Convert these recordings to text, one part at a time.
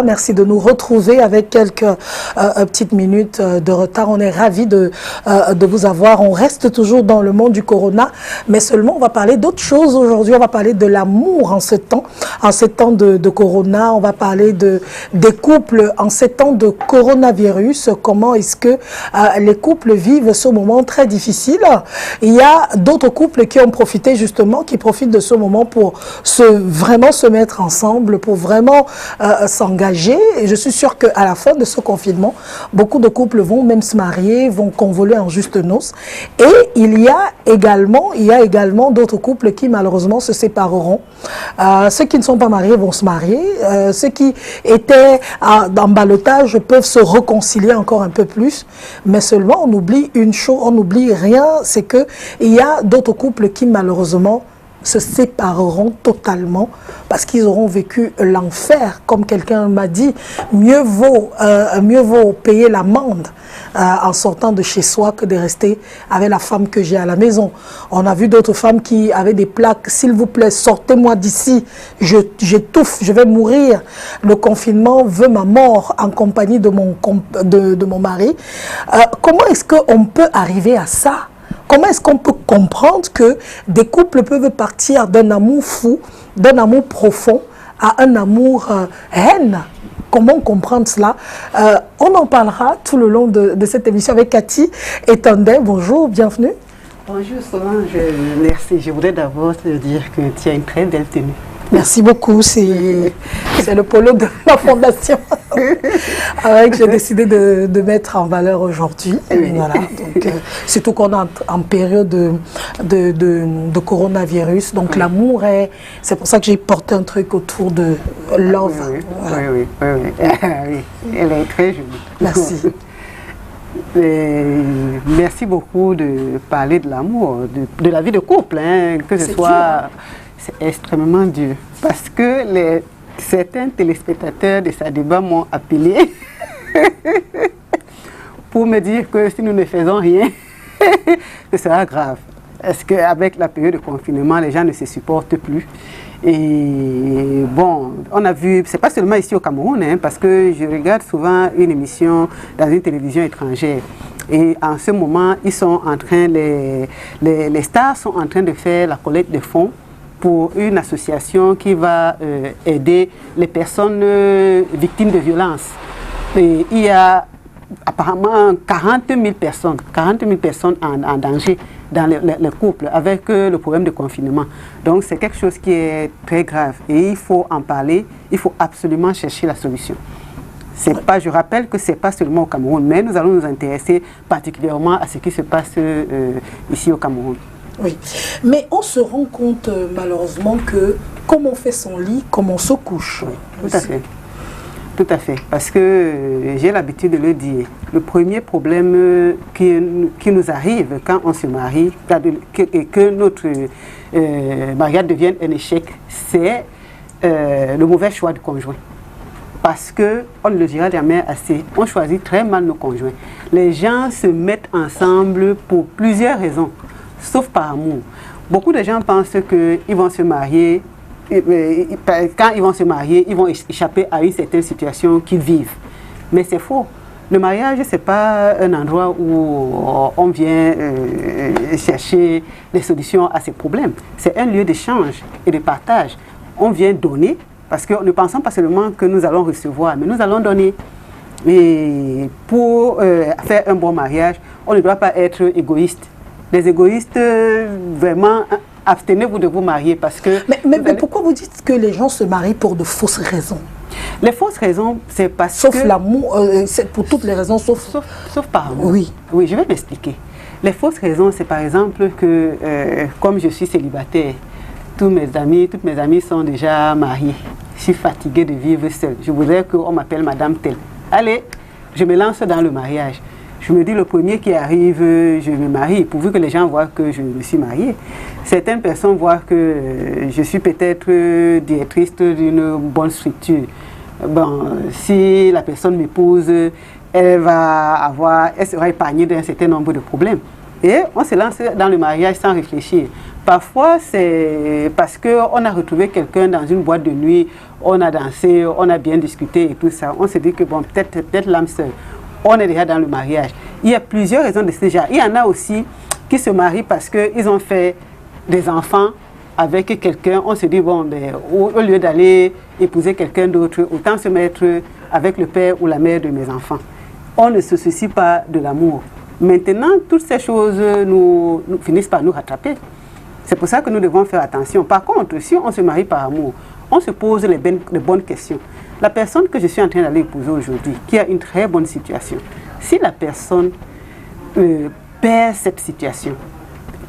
Merci de nous retrouver avec quelques petites minutes de retard. On est ravis de vous avoir. On reste toujours dans le monde du corona, mais seulement on va parler d'autre chose aujourd'hui. On va parler de l'amour en ces temps de corona. On va parler des couples en ces temps de coronavirus. Comment est-ce que les couples vivent ce moment très difficile? Il y a d'autres couples qui ont profité justement, qui profitent de ce moment pour vraiment se mettre ensemble, pour vraiment s'engager. Et je suis sûre qu'à la fin de ce confinement, beaucoup de couples vont même se marier, vont convoler en juste noces. Et il y a également d'autres couples qui malheureusement se sépareront. Ceux qui ne sont pas mariés vont se marier. Ceux qui étaient en ballottage peuvent se réconcilier encore un peu plus. Mais seulement on oublie une chose, on n'oublie rien, c'est qu'il y a d'autres couples qui malheureusement se sépareront totalement parce qu'ils auront vécu l'enfer. Comme quelqu'un m'a dit, mieux vaut payer l'amende en sortant de chez soi que de rester avec la femme que j'ai à la maison. On a vu d'autres femmes qui avaient des plaques, s'il vous plaît, sortez-moi d'ici, j'étouffe, je vais mourir. Le confinement veut ma mort en compagnie de mon mari. Comment est-ce qu'on peut arriver à ça? Comment est-ce qu'on peut comprendre que des couples peuvent partir d'un amour fou, d'un amour profond, à un amour haine? Comment comprendre cela? On en parlera tout le long de cette émission avec Cathy et Tandem. Bonjour, bienvenue. Bonjour Solange, merci. Je voudrais d'abord te dire que tu as une très belle tenue. Merci beaucoup, c'est le polo de la fondation que j'ai décidé de mettre en valeur aujourd'hui. Oui. Voilà, surtout qu'on est en période de coronavirus, donc oui. L'amour c'est pour ça que j'ai porté un truc autour de love. Oui, voilà. Oui. Elle est très jolie. Merci. Merci beaucoup de parler de l'amour, de la vie de couple, hein, que ce soit... Dur. C'est extrêmement dur parce que certains téléspectateurs de sa débat m'ont appelé pour me dire que si nous ne faisons rien, ce sera grave. Parce qu'avec la période de confinement, les gens ne se supportent plus. Et bon, on a vu, c'est pas seulement ici au Cameroun, hein, parce que je regarde souvent une émission dans une télévision étrangère. Et en ce moment, ils sont en train, les stars sont en train de faire la collecte de fonds pour une association qui va aider les personnes victimes de violences. Et il y a apparemment 40 000 personnes en danger dans les couples avec le problème de confinement. Donc c'est quelque chose qui est très grave et il faut en parler, il faut absolument chercher la solution. Je rappelle que ce n'est pas seulement au Cameroun, mais nous allons nous intéresser particulièrement à ce qui se passe ici au Cameroun. Oui, mais on se rend compte malheureusement que comme on fait son lit, comme on se couche. Oui, tout à fait, parce que j'ai l'habitude de le dire. Le premier problème qui nous arrive quand on se marie et que notre mariage devienne un échec, c'est le mauvais choix du conjoint. Parce qu'on ne le dira jamais assez, on choisit très mal nos conjoints. Les gens se mettent ensemble pour plusieurs raisons. Sauf par amour. Beaucoup de gens pensent qu'ils vont se marier, quand ils vont se marier, ils vont échapper à une certaine situation qu'ils vivent. Mais c'est faux. Le mariage, ce n'est pas un endroit où on vient chercher des solutions à ces problèmes. C'est un lieu d'échange et de partage. On vient donner, parce que ne pensons pas seulement que nous allons recevoir, mais nous allons donner. Et pour faire un bon mariage, on ne doit pas être égoïste. Les égoïstes, vraiment, abstenez-vous de vous marier parce que... Mais pourquoi vous dites que les gens se marient pour de fausses raisons? Les fausses raisons, c'est parce sauf l'amour, c'est pour toutes les raisons, sauf par amour. Oui. Oui, je vais m'expliquer. Les fausses raisons, c'est par exemple que, comme je suis célibataire, toutes mes amies sont déjà mariées. Je suis fatiguée de vivre seule. Je voudrais qu'on m'appelle Madame Telle. Allez, je me lance dans le mariage. Je me dis, le premier qui arrive, je me marie, pourvu que les gens voient que je me suis mariée. Certaines personnes voient que je suis peut-être directrice d'une bonne structure. Bon, si la personne m'épouse, elle sera épargnée d'un certain nombre de problèmes. Et on se lance dans le mariage sans réfléchir. Parfois, c'est parce qu'on a retrouvé quelqu'un dans une boîte de nuit, on a dansé, on a bien discuté et tout ça. On se dit que bon, peut-être l'âme sœur. On est déjà dans le mariage. Il y a plusieurs raisons de ce genre. Il y en a aussi qui se marient parce qu'ils ont fait des enfants avec quelqu'un. On se dit, bon, ben, au lieu d'aller épouser quelqu'un d'autre, autant se mettre avec le père ou la mère de mes enfants. On ne se soucie pas de l'amour. Maintenant, toutes ces choses nous finissent par nous rattraper. C'est pour ça que nous devons faire attention. Par contre, si on se marie par amour, on se pose les bonnes questions. La personne que je suis en train d'aller épouser aujourd'hui, qui a une très bonne situation, si la personne perd cette situation,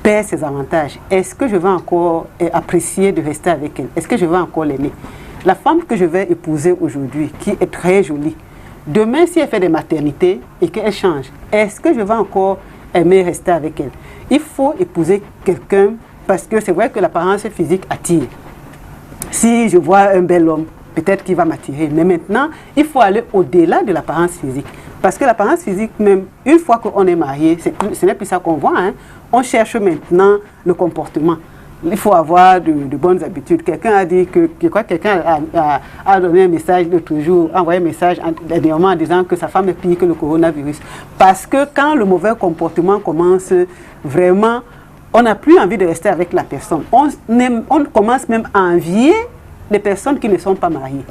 perd ses avantages, est-ce que je vais encore apprécier de rester avec elle? Est-ce que je vais encore l'aimer? La femme que je vais épouser aujourd'hui, qui est très jolie, demain, si elle fait des maternités et qu'elle change, est-ce que je vais encore aimer rester avec elle? Il faut épouser quelqu'un parce que c'est vrai que l'apparence physique attire. Si je vois un bel homme, peut-être qu'il va m'attirer. Mais maintenant, il faut aller au-delà de l'apparence physique. Parce que l'apparence physique, même une fois qu'on est marié, ce n'est plus ça qu'on voit. Hein. On cherche maintenant le comportement. Il faut avoir de bonnes habitudes. Quelqu'un a dit que, je crois que quelqu'un a donné un message l'autre jour, envoyé un message dernièrement en disant que sa femme est pire que le coronavirus. Parce que quand le mauvais comportement commence, vraiment, on n'a plus envie de rester avec la personne. On commence même à envier les personnes qui ne sont pas mariées.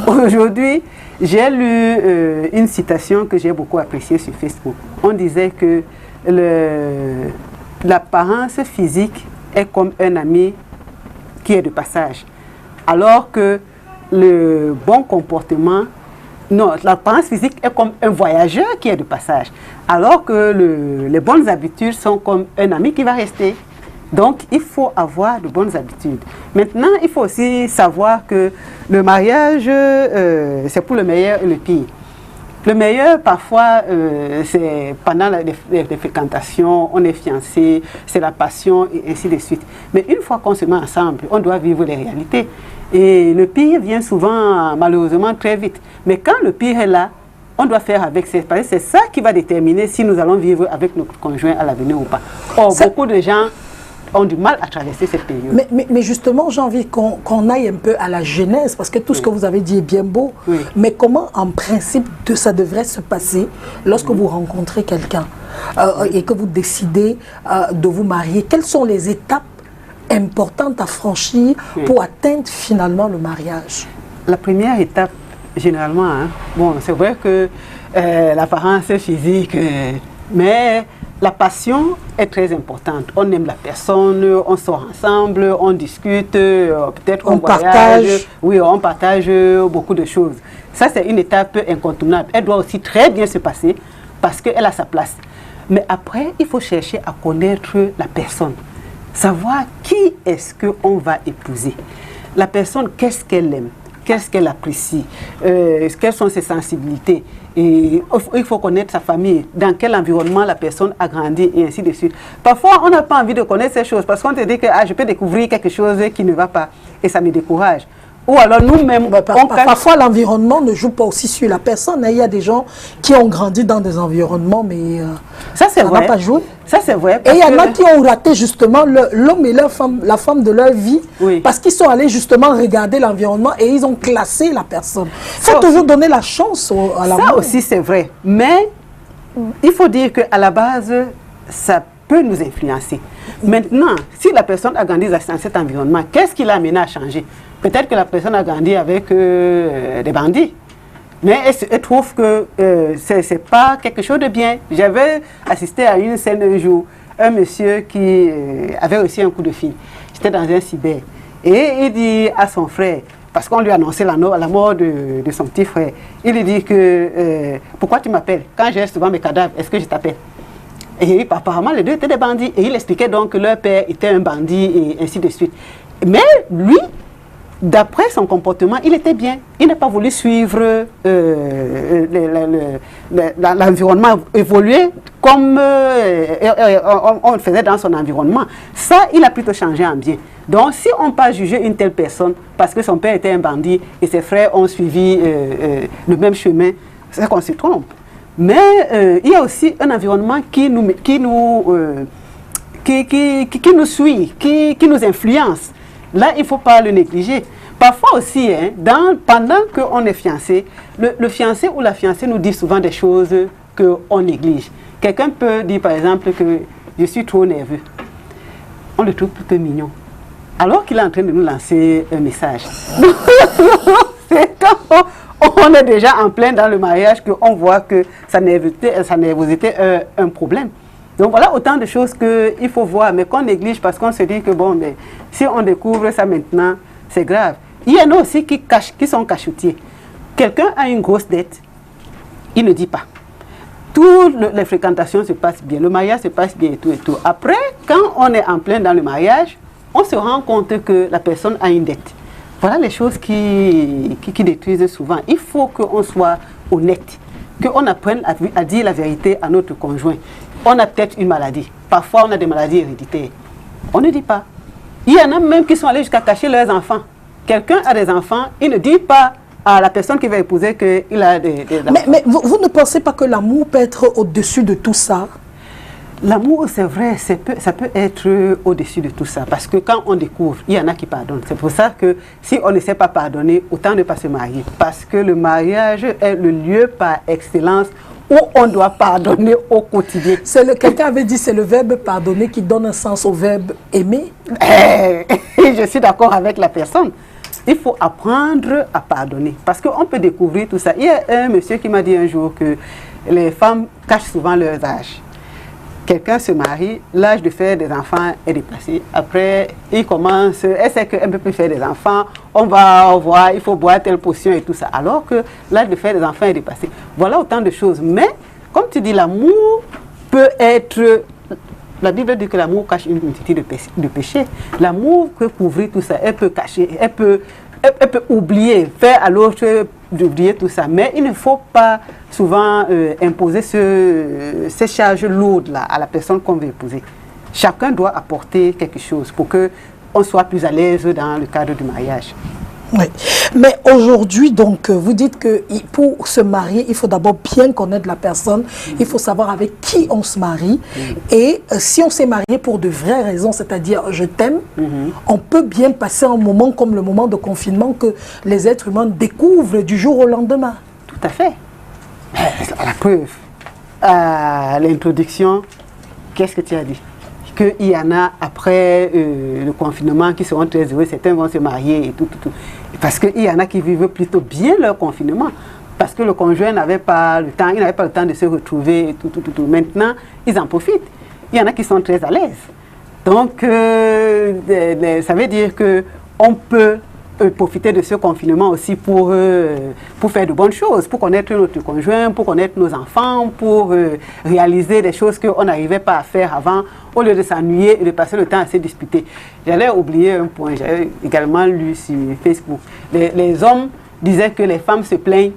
Aujourd'hui, j'ai lu une citation que j'ai beaucoup appréciée sur Facebook. On disait que l'apparence physique est comme un ami qui est de passage. Alors que le bon comportement, non, l'apparence physique est comme un voyageur qui est de passage. Alors que les bonnes habitudes sont comme un ami qui va rester. Donc, il faut avoir de bonnes habitudes. Maintenant, il faut aussi savoir que le mariage, c'est pour le meilleur et le pire. Le meilleur, parfois, c'est pendant les fréquentations, on est fiancé, c'est la passion et ainsi de suite. Mais une fois qu'on se met ensemble, on doit vivre les réalités. Et le pire vient souvent, malheureusement, très vite. Mais quand le pire est là, on doit faire avec. C'est ça qui va déterminer si nous allons vivre avec notre conjoint à l'avenir ou pas. Or, beaucoup de gens ont du mal à traverser cette période. Mais justement, j'ai envie qu'on aille un peu à la genèse, parce que tout ce que vous avez dit est bien beau. Oui. Mais comment, en principe, ça devrait se passer lorsque vous rencontrez quelqu'un et que vous décidez de vous marier? Quelles sont les étapes importantes à franchir pour atteindre finalement le mariage? La première étape, généralement, hein, bon, c'est vrai que l'apparence physique, mais la passion est très importante. On aime la personne, on sort ensemble, on discute, peut-être on partage. Oui, on partage beaucoup de choses. Ça, c'est une étape incontournable. Elle doit aussi très bien se passer parce qu'elle a sa place. Mais après, il faut chercher à connaître la personne. Savoir qui est-ce qu'on va épouser. La personne, qu'est-ce qu'elle aime? Qu'est-ce qu'elle apprécie, quelles sont ses sensibilités. Et il faut connaître sa famille, dans quel environnement la personne a grandi et ainsi de suite. Parfois, on n'a pas envie de connaître ces choses parce qu'on te dit que je peux découvrir quelque chose qui ne va pas et ça me décourage. Ou alors nous-mêmes, parfois l'environnement ne joue pas aussi sur la personne. Il y a des gens qui ont grandi dans des environnements, mais ça n'a pas joué. Ça c'est vrai. Et il y en a qui ont raté justement l'homme et la femme de leur vie, parce qu'ils sont allés justement regarder l'environnement et ils ont classé la personne. Il faut toujours donner la chance à l'amour. Ça aussi c'est vrai. Mais il faut dire qu'à la base, ça peut nous influencer. Maintenant, si la personne a grandi dans cet environnement, qu'est-ce qui l'a amené à changer? Peut-être que la personne a grandi avec des bandits. Mais elle trouve que ce n'est pas quelque chose de bien. J'avais assisté à une scène un jour, un monsieur qui avait reçu un coup de fil. J'étais dans un cyber. Et il dit à son frère, parce qu'on lui a annoncé la mort de son petit frère, il lui dit que pourquoi tu m'appelles? Quand j'ai souvent mes cadavres, est-ce que je t'appelle? Et apparemment, les deux étaient des bandits. Et il expliquait donc que leur père était un bandit et ainsi de suite. Mais lui, d'après son comportement, il était bien. Il n'a pas voulu suivre l'environnement évoluer comme on le faisait dans son environnement. Ça, il a plutôt changé en bien. Donc, si on peut juger une telle personne parce que son père était un bandit et ses frères ont suivi le même chemin, c'est qu'on se trompe. Mais il y a aussi un environnement qui nous suit, qui nous influence. Là, il ne faut pas le négliger. Parfois aussi, hein, pendant qu'on est fiancé, le fiancé ou la fiancée nous dit souvent des choses qu'on néglige. Quelqu'un peut dire par exemple que je suis trop nerveux. On le trouve plutôt mignon. Alors qu'il est en train de nous lancer un message. C'est quand on est déjà en plein dans le mariage qu'on voit que sa nervosité est un problème. Donc voilà autant de choses qu'il faut voir, mais qu'on néglige parce qu'on se dit que bon, mais si on découvre ça maintenant, c'est grave. Il y en a aussi qui sont cachotiers. Quelqu'un a une grosse dette, il ne dit pas. Toutes les fréquentations se passent bien, le mariage se passe bien et tout et tout. Après, quand on est en plein dans le mariage, on se rend compte que la personne a une dette. Voilà les choses qui détruisent souvent. Il faut qu'on soit honnête, qu'on apprenne à dire la vérité à notre conjoint. On a peut-être une maladie. Parfois, on a des maladies héréditaires. On ne dit pas. Il y en a même qui sont allés jusqu'à cacher leurs enfants. Quelqu'un a des enfants, il ne dit pas à la personne qui va épouser qu'il a des enfants. Mais vous ne pensez pas que l'amour peut être au-dessus de tout ça? L'amour, c'est vrai, ça peut être au-dessus de tout ça. Parce que quand on découvre, il y en a qui pardonnent. C'est pour ça que si on ne sait pas pardonner, autant ne pas se marier. Parce que le mariage est le lieu par excellence où on doit pardonner au quotidien. Quelqu'un avait dit c'est le verbe pardonner qui donne un sens au verbe aimer. Je suis d'accord avec la personne. Il faut apprendre à pardonner. Parce qu'on peut découvrir tout ça. Il y a un monsieur qui m'a dit un jour que les femmes cachent souvent leurs âges. Quelqu'un se marie, l'âge de faire des enfants est dépassé. Après, il commence, elle sait qu'elle ne peut plus faire des enfants, on va voir, il faut boire telle potion et tout ça. Alors que l'âge de faire des enfants est dépassé. Voilà autant de choses. Mais, comme tu dis, l'amour peut être... La Bible dit que l'amour cache une multitude de péchés. L'amour peut couvrir tout ça. Elle peut cacher, elle peut oublier, faire à l'autre d'oublier tout ça. Mais il ne faut pas souvent imposer ces charges lourdes-là à la personne qu'on veut épouser. Chacun doit apporter quelque chose pour qu'on soit plus à l'aise dans le cadre du mariage. Oui. Mais aujourd'hui, donc, vous dites que pour se marier, il faut d'abord bien connaître la personne. Il faut savoir avec qui on se marie. Et si on s'est marié pour de vraies raisons, c'est-à-dire je t'aime, on peut bien passer un moment comme le moment de confinement que les êtres humains découvrent du jour au lendemain. Tout à fait. La preuve, à l'introduction, qu'est-ce que tu as dit? Qu'il y en a après le confinement qui seront très heureux, certains vont se marier et tout. Parce qu'il y en a qui vivent plutôt bien leur confinement. Parce que le conjoint n'avait pas le temps, il n'avait pas le temps de se retrouver et tout. Maintenant, ils en profitent. Il y en a qui sont très à l'aise. Donc, ça veut dire qu'on peut profiter de ce confinement aussi pour faire de bonnes choses, pour connaître notre conjoint, pour connaître nos enfants, pour réaliser des choses qu'on n'arrivait pas à faire avant, au lieu de s'ennuyer et de passer le temps à se disputer. J'allais oublier un point, j'avais également lu sur Facebook. Les hommes disaient que les femmes se plaignent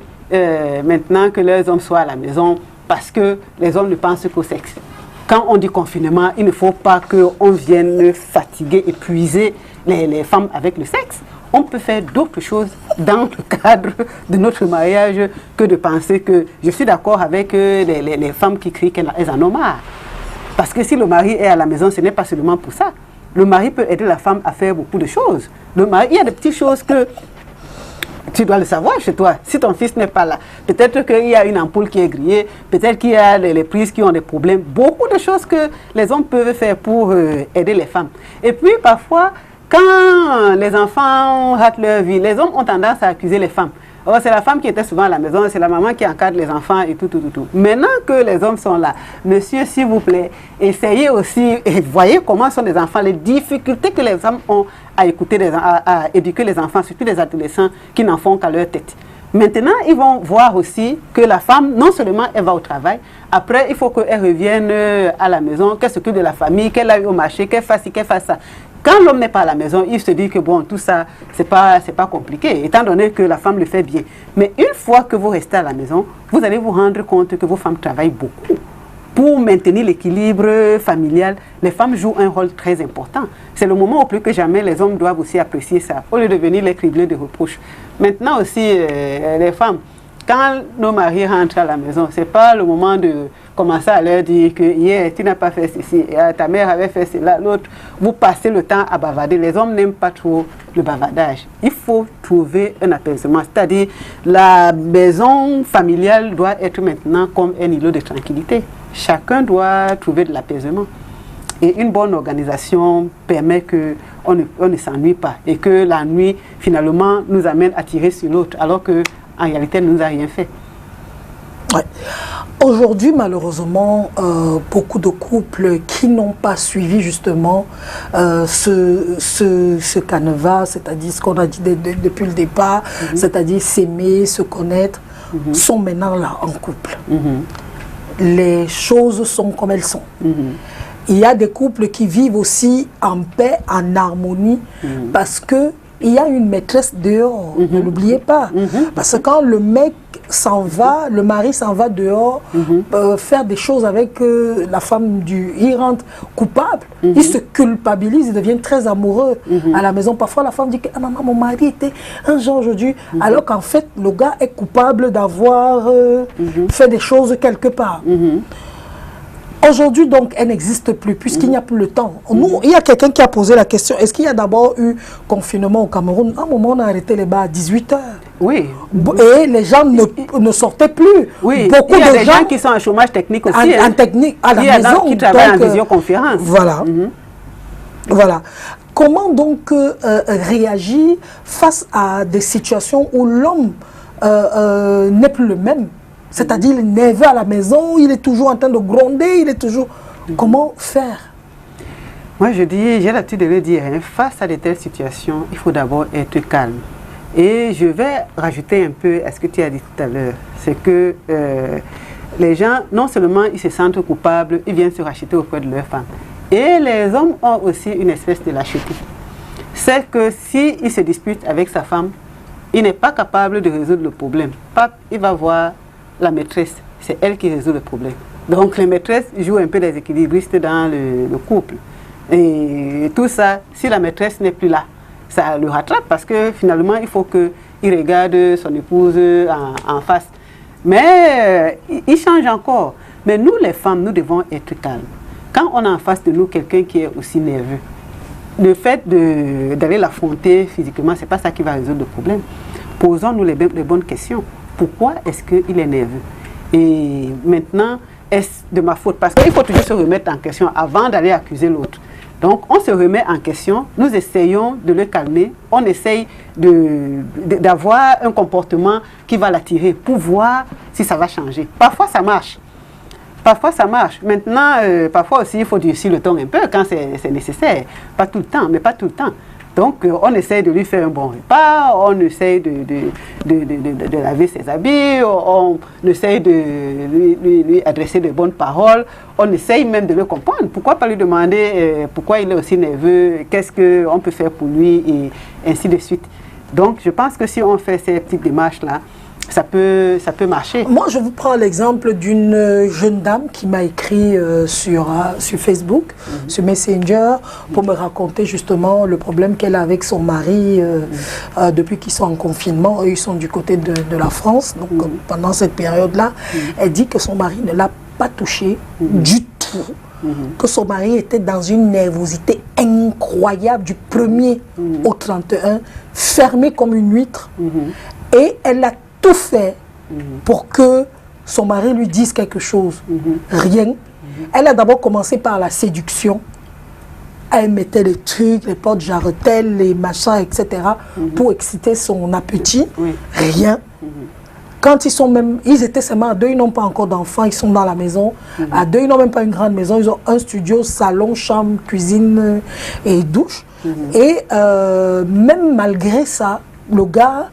maintenant que leurs hommes soient à la maison parce que les hommes ne pensent qu'au sexe. Quand on dit confinement, il ne faut pas qu'on vienne fatiguer, épuiser les femmes avec le sexe. On peut faire d'autres choses dans le cadre de notre mariage que de penser que... Je suis d'accord avec les femmes qui crient qu'elles en ont marre. Parce que si le mari est à la maison, ce n'est pas seulement pour ça. Le mari peut aider la femme à faire beaucoup de choses. Il y a des petites choses que tu dois le savoir chez toi. Si ton fils n'est pas là, peut-être qu'il y a une ampoule qui est grillée, peut-être qu'il y a les prises qui ont des problèmes. Beaucoup de choses que les hommes peuvent faire pour aider les femmes. Et puis parfois... Quand les enfants ratent leur vie, les hommes ont tendance à accuser les femmes. Oh, c'est la femme qui était souvent à la maison, c'est la maman qui encadre les enfants et tout. Maintenant que les hommes sont là, monsieur, s'il vous plaît, essayez aussi, et voyez comment sont les enfants, les difficultés que les femmes ont à éduquer les enfants, surtout les adolescents qui n'en font qu'à leur tête. Maintenant, ils vont voir aussi que la femme, non seulement elle va au travail, après il faut qu'elle revienne à la maison, qu'elle s'occupe de la famille, qu'elle aille au marché, qu'elle fasse ci, qu'elle fasse ça. Quand l'homme n'est pas à la maison, il se dit que bon, tout ça, c'est pas compliqué, étant donné que la femme le fait bien. Mais une fois que vous restez à la maison, vous allez vous rendre compte que vos femmes travaillent beaucoup. Pour maintenir l'équilibre familial, les femmes jouent un rôle très important. C'est le moment où plus que jamais les hommes doivent aussi apprécier ça, au lieu de venir les cribler de reproches. Maintenant aussi, les femmes, quand nos maris rentrent à la maison, ce n'est pas le moment de commencer à leur dire que hier, tu n'as pas fait ceci, ta mère avait fait cela, l'autre. Vous passez le temps à bavarder. Les hommes n'aiment pas trop le bavardage. Il faut trouver un apaisement. C'est-à-dire, la maison familiale doit être maintenant comme un îlot de tranquillité. Chacun doit trouver de l'apaisement. Et une bonne organisation permet qu'on ne s'ennuie pas et que la nuit, finalement, nous amène à tirer sur l'autre, alors qu'en réalité, elle ne nous a rien fait. Ouais. Aujourd'hui, malheureusement, beaucoup de couples qui n'ont pas suivi justement ce canevas, c'est-à-dire ce qu'on a dit depuis le départ, c'est-à-dire s'aimer, se connaître, sont maintenant là en couple. Les choses sont comme elles sont. Il y a des couples qui vivent aussi en paix, en harmonie, parce que il y a une maîtresse dehors, ne l'oubliez pas. Parce que quand le mec s'en va, le mari s'en va dehors faire des choses avec la femme il rentre coupable, il se culpabilise, il devient très amoureux à la maison. Parfois la femme dit que ah, maman, mon mari était un genre aujourd'hui, alors qu'en fait le gars est coupable d'avoir fait des choses quelque part. Aujourd'hui, donc, elle n'existe plus, puisqu'il n'y a plus le temps. Nous, il y a quelqu'un qui a posé la question, est-ce qu'il y a d'abord eu confinement au Cameroun? À un moment, on a arrêté les bars à 18 h. Oui. Et les gens ne sortaient plus. Oui, beaucoup il y a de des gens qui sont en chômage technique aussi. En technique, à la maison. Qui travaillent en visioconférence. Voilà. Voilà. Comment donc réagir face à des situations où l'homme n'est plus le même? C'est-à-dire, il est nerveux à la maison, il est toujours en train de gronder, il est toujours... Comment faire? Moi, je dis, j'ai l'habitude de le dire, hein, face à de telles situations, il faut d'abord être calme. Et je vais rajouter un peu à ce que tu as dit tout à l'heure. C'est que les gens, non seulement ils se sentent coupables, ils viennent se racheter auprès de leur femme. Et les hommes ont aussi une espèce de lâcheté. C'est que s'il se dispute avec sa femme, il n'est pas capable de résoudre le problème. Il va voir la maîtresse, c'est elle qui résout le problème. Donc les maîtresses jouent un peu des équilibristes dans le couple. Et tout ça, si la maîtresse n'est plus là, ça le rattrape parce que finalement, il faut qu'il regarde son épouse en face. Mais il change encore. Mais nous, les femmes, nous devons être calmes. Quand on a en face de nous quelqu'un qui est aussi nerveux, le fait d'aller l'affronter physiquement, ce n'est pas ça qui va résoudre le problème. Posons-nous les bonnes questions. Pourquoi est-ce qu'il est nerveux? Et maintenant, est-ce de ma faute? Parce qu'il faut toujours se remettre en question avant d'aller accuser l'autre. Donc, on se remet en question, nous essayons de le calmer, on essaye d'avoir un comportement qui va l'attirer pour voir si ça va changer. Parfois, ça marche. Parfois, ça marche. Maintenant, parfois aussi, il faut durcir le ton un peu quand c'est nécessaire. Pas tout le temps, mais pas tout le temps. Donc, on essaye de lui faire un bon repas, on essaye de laver ses habits, on essaye de lui adresser de bonnes paroles, on essaye même de le comprendre. Pourquoi pas lui demander pourquoi il est aussi nerveux, qu'est-ce qu'on peut faire pour lui, et ainsi de suite. Donc, je pense que si on fait ces petites démarches-là, ça peut marcher. Moi, je vous prends l'exemple d'une jeune dame qui m'a écrit sur Facebook, sur Messenger, pour me raconter justement le problème qu'elle a avec son mari depuis qu'ils sont en confinement. Eux, ils sont du côté de la France. Donc, pendant cette période-là, elle dit que son mari ne l'a pas touchée du tout. Que son mari était dans une nervosité incroyable du 1er au 31, fermé comme une huître. Et elle a tout fait pour que son mari lui dise quelque chose. Rien. Elle a d'abord commencé par la séduction. Elle mettait les trucs, les portes jarretelles, les machins, etc. pour exciter son appétit. Rien. Quand ils étaient seulement à deux, ils n'ont pas encore d'enfants, ils sont dans la maison. À deux, ils n'ont même pas une grande maison, ils ont un studio, salon, chambre, cuisine et douche. Et même malgré ça, le gars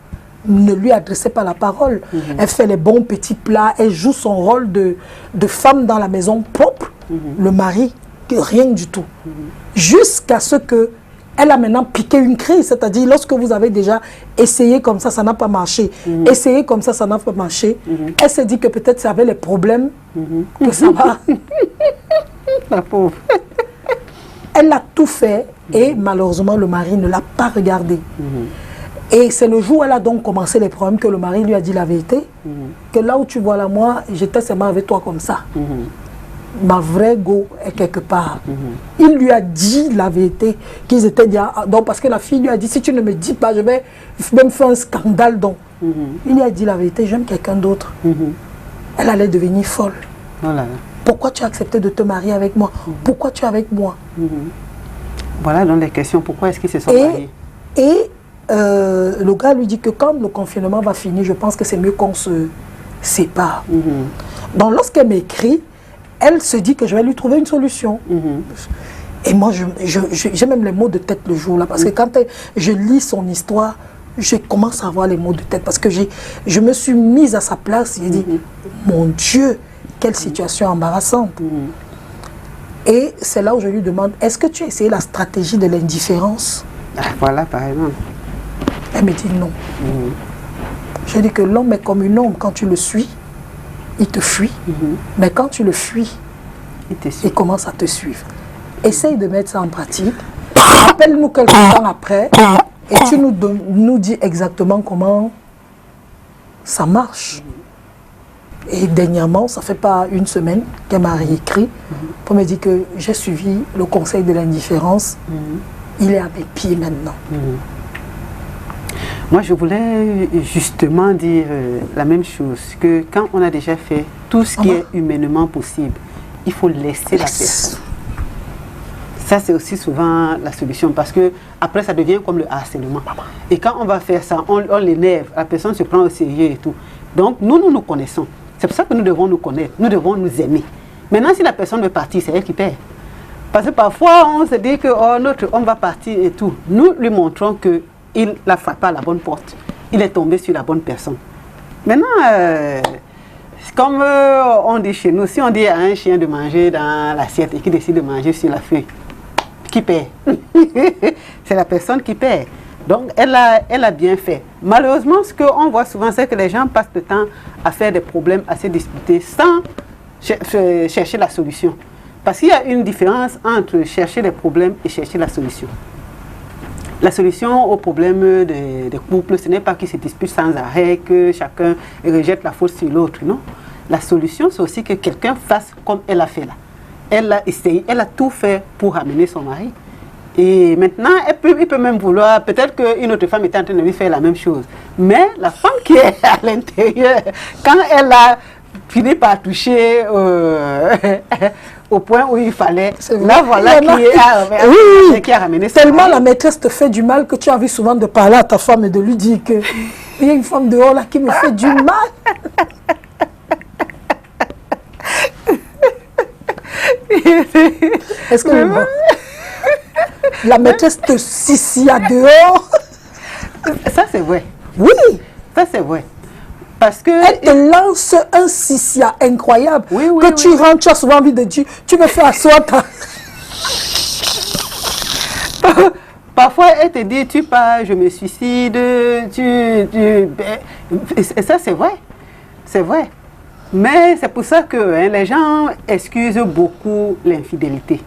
ne lui adressait pas la parole. Elle fait les bons petits plats, elle joue son rôle de femme dans la maison propre. Le mari, rien du tout. Jusqu'à ce que elle a maintenant piqué une crise, c'est-à-dire lorsque vous avez déjà essayé comme ça n'a pas marché, essayé comme ça n'a pas marché, elle s'est dit que peut-être ça avait les problèmes, que ça va. La pauvre. Elle a tout fait et malheureusement le mari ne l'a pas regardé. Et c'est le jour où elle a donc commencé les problèmes que le mari lui a dit la vérité. Que là où tu vois là, moi, j'étais seulement avec toi comme ça. Ma vraie go est quelque part. Il lui a dit la vérité, qu'ils étaient déjà... Donc, parce que la fille lui a dit, si tu ne me dis pas, je vais même faire un scandale. Donc. Il lui a dit la vérité, j'aime quelqu'un d'autre. Elle allait devenir folle. Voilà. Pourquoi tu as accepté de te marier avec moi? Pourquoi tu es avec moi? Voilà donc les questions. Pourquoi est-ce qu'ils se sont mariés? Et le gars lui dit que quand le confinement va finir, je pense que c'est mieux qu'on se sépare. Donc lorsqu'elle m'écrit, elle se dit que je vais lui trouver une solution. Et moi, j'ai même les mots de tête le jour-là. Parce que quand je lis son histoire, je commence à avoir les mots de tête. Parce que je me suis mise à sa place. J'ai dit, mon Dieu, quelle situation embarrassante. Et c'est là où je lui demande, est-ce que tu as essayé la stratégie de l'indifférence? Voilà, par exemple. Elle me dit non. Je dis que l'homme est comme une ombre. Quand tu le suis, il te fuit. Mais quand tu le fuis, il commence à te suivre. Essaye de mettre ça en pratique. Appelle-nous quelques temps après et tu nous dis exactement comment ça marche. Et dernièrement, ça fait pas une semaine qu'elle m'a réécrit pour me dire que j'ai suivi le conseil de l'indifférence. Il est à mes pieds maintenant. Moi, je voulais justement dire la même chose, que quand on a déjà fait tout ce qui est humainement possible, il faut laisser la personne. Ça, c'est aussi souvent la solution, parce que après, ça devient comme le harcèlement. Et quand on va faire ça, on l'énerve, la personne se prend au sérieux et tout. Donc, nous connaissons. C'est pour ça que nous devons nous connaître, nous devons nous aimer. Maintenant, si la personne veut partir, c'est elle qui perd. Parce que parfois, on se dit que notre homme va partir et tout. Nous lui montrons qu'il l'a frappé à la bonne porte. Il est tombé sur la bonne personne. Maintenant, comme on dit chez nous, si on dit à un chien de manger dans l'assiette et qu'il décide de manger sur la feuille, qui perd? C'est la personne qui perd. Donc, elle a bien fait. Malheureusement, ce qu'on voit souvent, c'est que les gens passent le temps à faire des problèmes, à se disputer sans chercher la solution. Parce qu'il y a une différence entre chercher les problèmes et chercher la solution. La solution aux problèmes des couples, ce n'est pas qu'ils se disputent sans arrêt, que chacun rejette la faute sur l'autre, non. La solution, c'est aussi que quelqu'un fasse comme elle a fait là. Elle a essayé, elle a tout fait pour ramener son mari. Et maintenant, il peut même vouloir, peut-être qu'une autre femme était en train de lui faire la même chose. Mais la femme qui est à l'intérieur, quand elle a fini par toucher au point où il fallait, là voilà qui a ramené son tellement mari. La maîtresse te fait du mal que tu as envie souvent de parler à ta femme et de lui dire que il y a une femme dehors là qui me fait du mal. Est-ce que la maîtresse te sissia dehors? Ça c'est vrai. Oui. Ça c'est vrai. Parce que elle te lance un sissia incroyable que tu rentres, tu as souvent envie de dire, tu me fais asseoir ta... Parfois elle te dit, tu pars, je me suicide, et ça c'est vrai. C'est vrai. Mais c'est pour ça que les gens excusent beaucoup l'infidélité.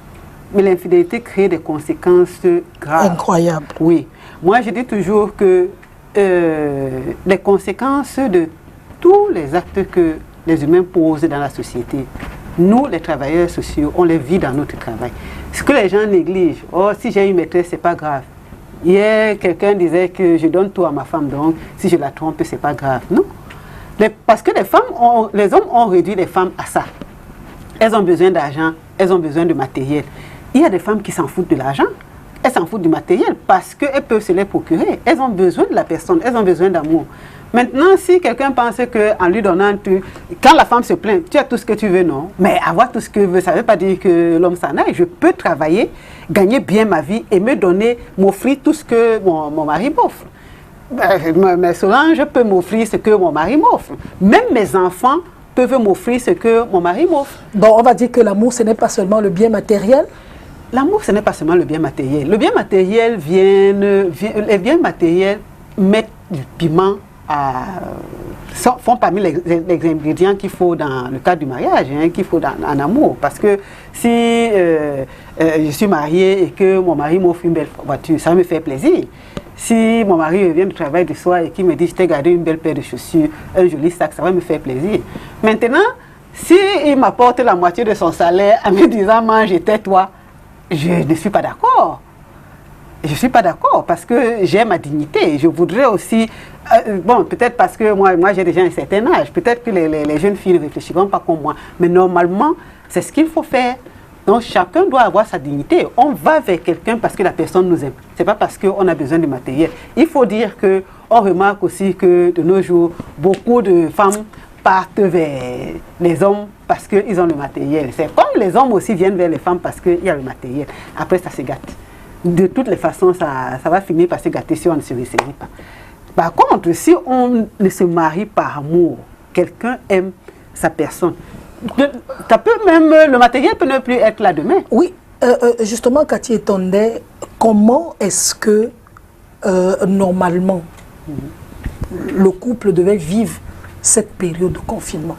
Mais l'infidélité crée des conséquences graves. Incroyables. Oui. Moi, je dis toujours que les conséquences de tous les actes que les humains posent dans la société, nous, les travailleurs sociaux, on les vit dans notre travail. Ce que les gens négligent, oh, si j'ai une maîtresse, c'est pas grave. Hier, quelqu'un disait que je donne tout à ma femme, donc si je la trompe, c'est pas grave. Non. Parce que les hommes ont réduit les femmes à ça. Elles ont besoin d'argent, elles ont besoin de matériel. Il y a des femmes qui s'en foutent de l'argent, elles s'en foutent du matériel parce qu'elles peuvent se les procurer. Elles ont besoin de la personne, elles ont besoin d'amour. Maintenant, si quelqu'un pensait qu'en lui donnant tout, quand la femme se plaint, tu as tout ce que tu veux, non. Mais avoir tout ce que tu veux, ça ne veut pas dire que l'homme s'en aille. Je peux travailler, gagner bien ma vie et me donner, m'offrir tout ce que mon mari m'offre. Mais Solange peut m'offrir ce que mon mari m'offre. Même mes enfants peuvent m'offrir ce que mon mari m'offre. Donc on va dire que l'amour, ce n'est pas seulement le bien matériel. L'amour, ce n'est pas seulement le bien matériel. Le bien matériel les biens matériels mettent du piment font parmi les ingrédients qu'il faut dans le cadre du mariage, hein, qu'il faut en amour. Parce que si je suis mariée et que mon mari m'offre une belle voiture, ça me fait plaisir. Si mon mari revient du travail du soir et qu'il me dit, je t'ai gardé une belle paire de chaussures, un joli sac, ça va me faire plaisir. Maintenant, s'il m'apporte la moitié de son salaire en me disant, mange et tais-toi, je ne suis pas d'accord. Je ne suis pas d'accord parce que j'ai ma dignité. Je voudrais aussi, bon, peut-être parce que moi j'ai déjà un certain âge, peut-être que les jeunes filles ne réfléchiront pas comme moi, mais normalement, c'est ce qu'il faut faire. Donc, chacun doit avoir sa dignité. On va vers quelqu'un parce que la personne nous aime. Ce n'est pas parce qu'on a besoin de matériel. Il faut dire qu'on remarque aussi que de nos jours, beaucoup de femmes partent vers les hommes parce qu'ils ont le matériel. C'est comme les hommes aussi viennent vers les femmes parce qu'il y a le matériel. Après, ça se gâte. De toutes les façons, ça va finir par se gâter si on ne se ressaisit pas. Par contre, si on ne se marie par amour, quelqu'un aime sa personne, ça peut même, le matériel peut ne plus être là demain. Oui, justement, Cathy Etondé, comment est-ce que, normalement, le couple devait vivre cette période de confinement?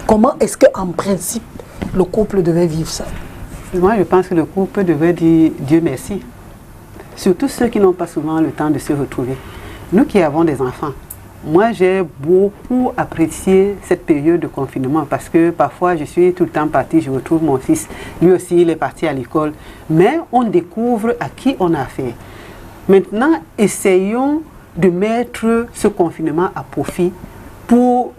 Comment est-ce qu'en principe, le couple devait vivre ça? Moi, je pense que le couple devait dire Dieu merci. Surtout ceux qui n'ont pas souvent le temps de se retrouver. Nous qui avons des enfants, moi j'ai beaucoup apprécié cette période de confinement parce que parfois je suis tout le temps partie, je retrouve mon fils, lui aussi il est parti à l'école, mais on découvre à qui on a affaire. Maintenant, essayons de mettre ce confinement à profit pour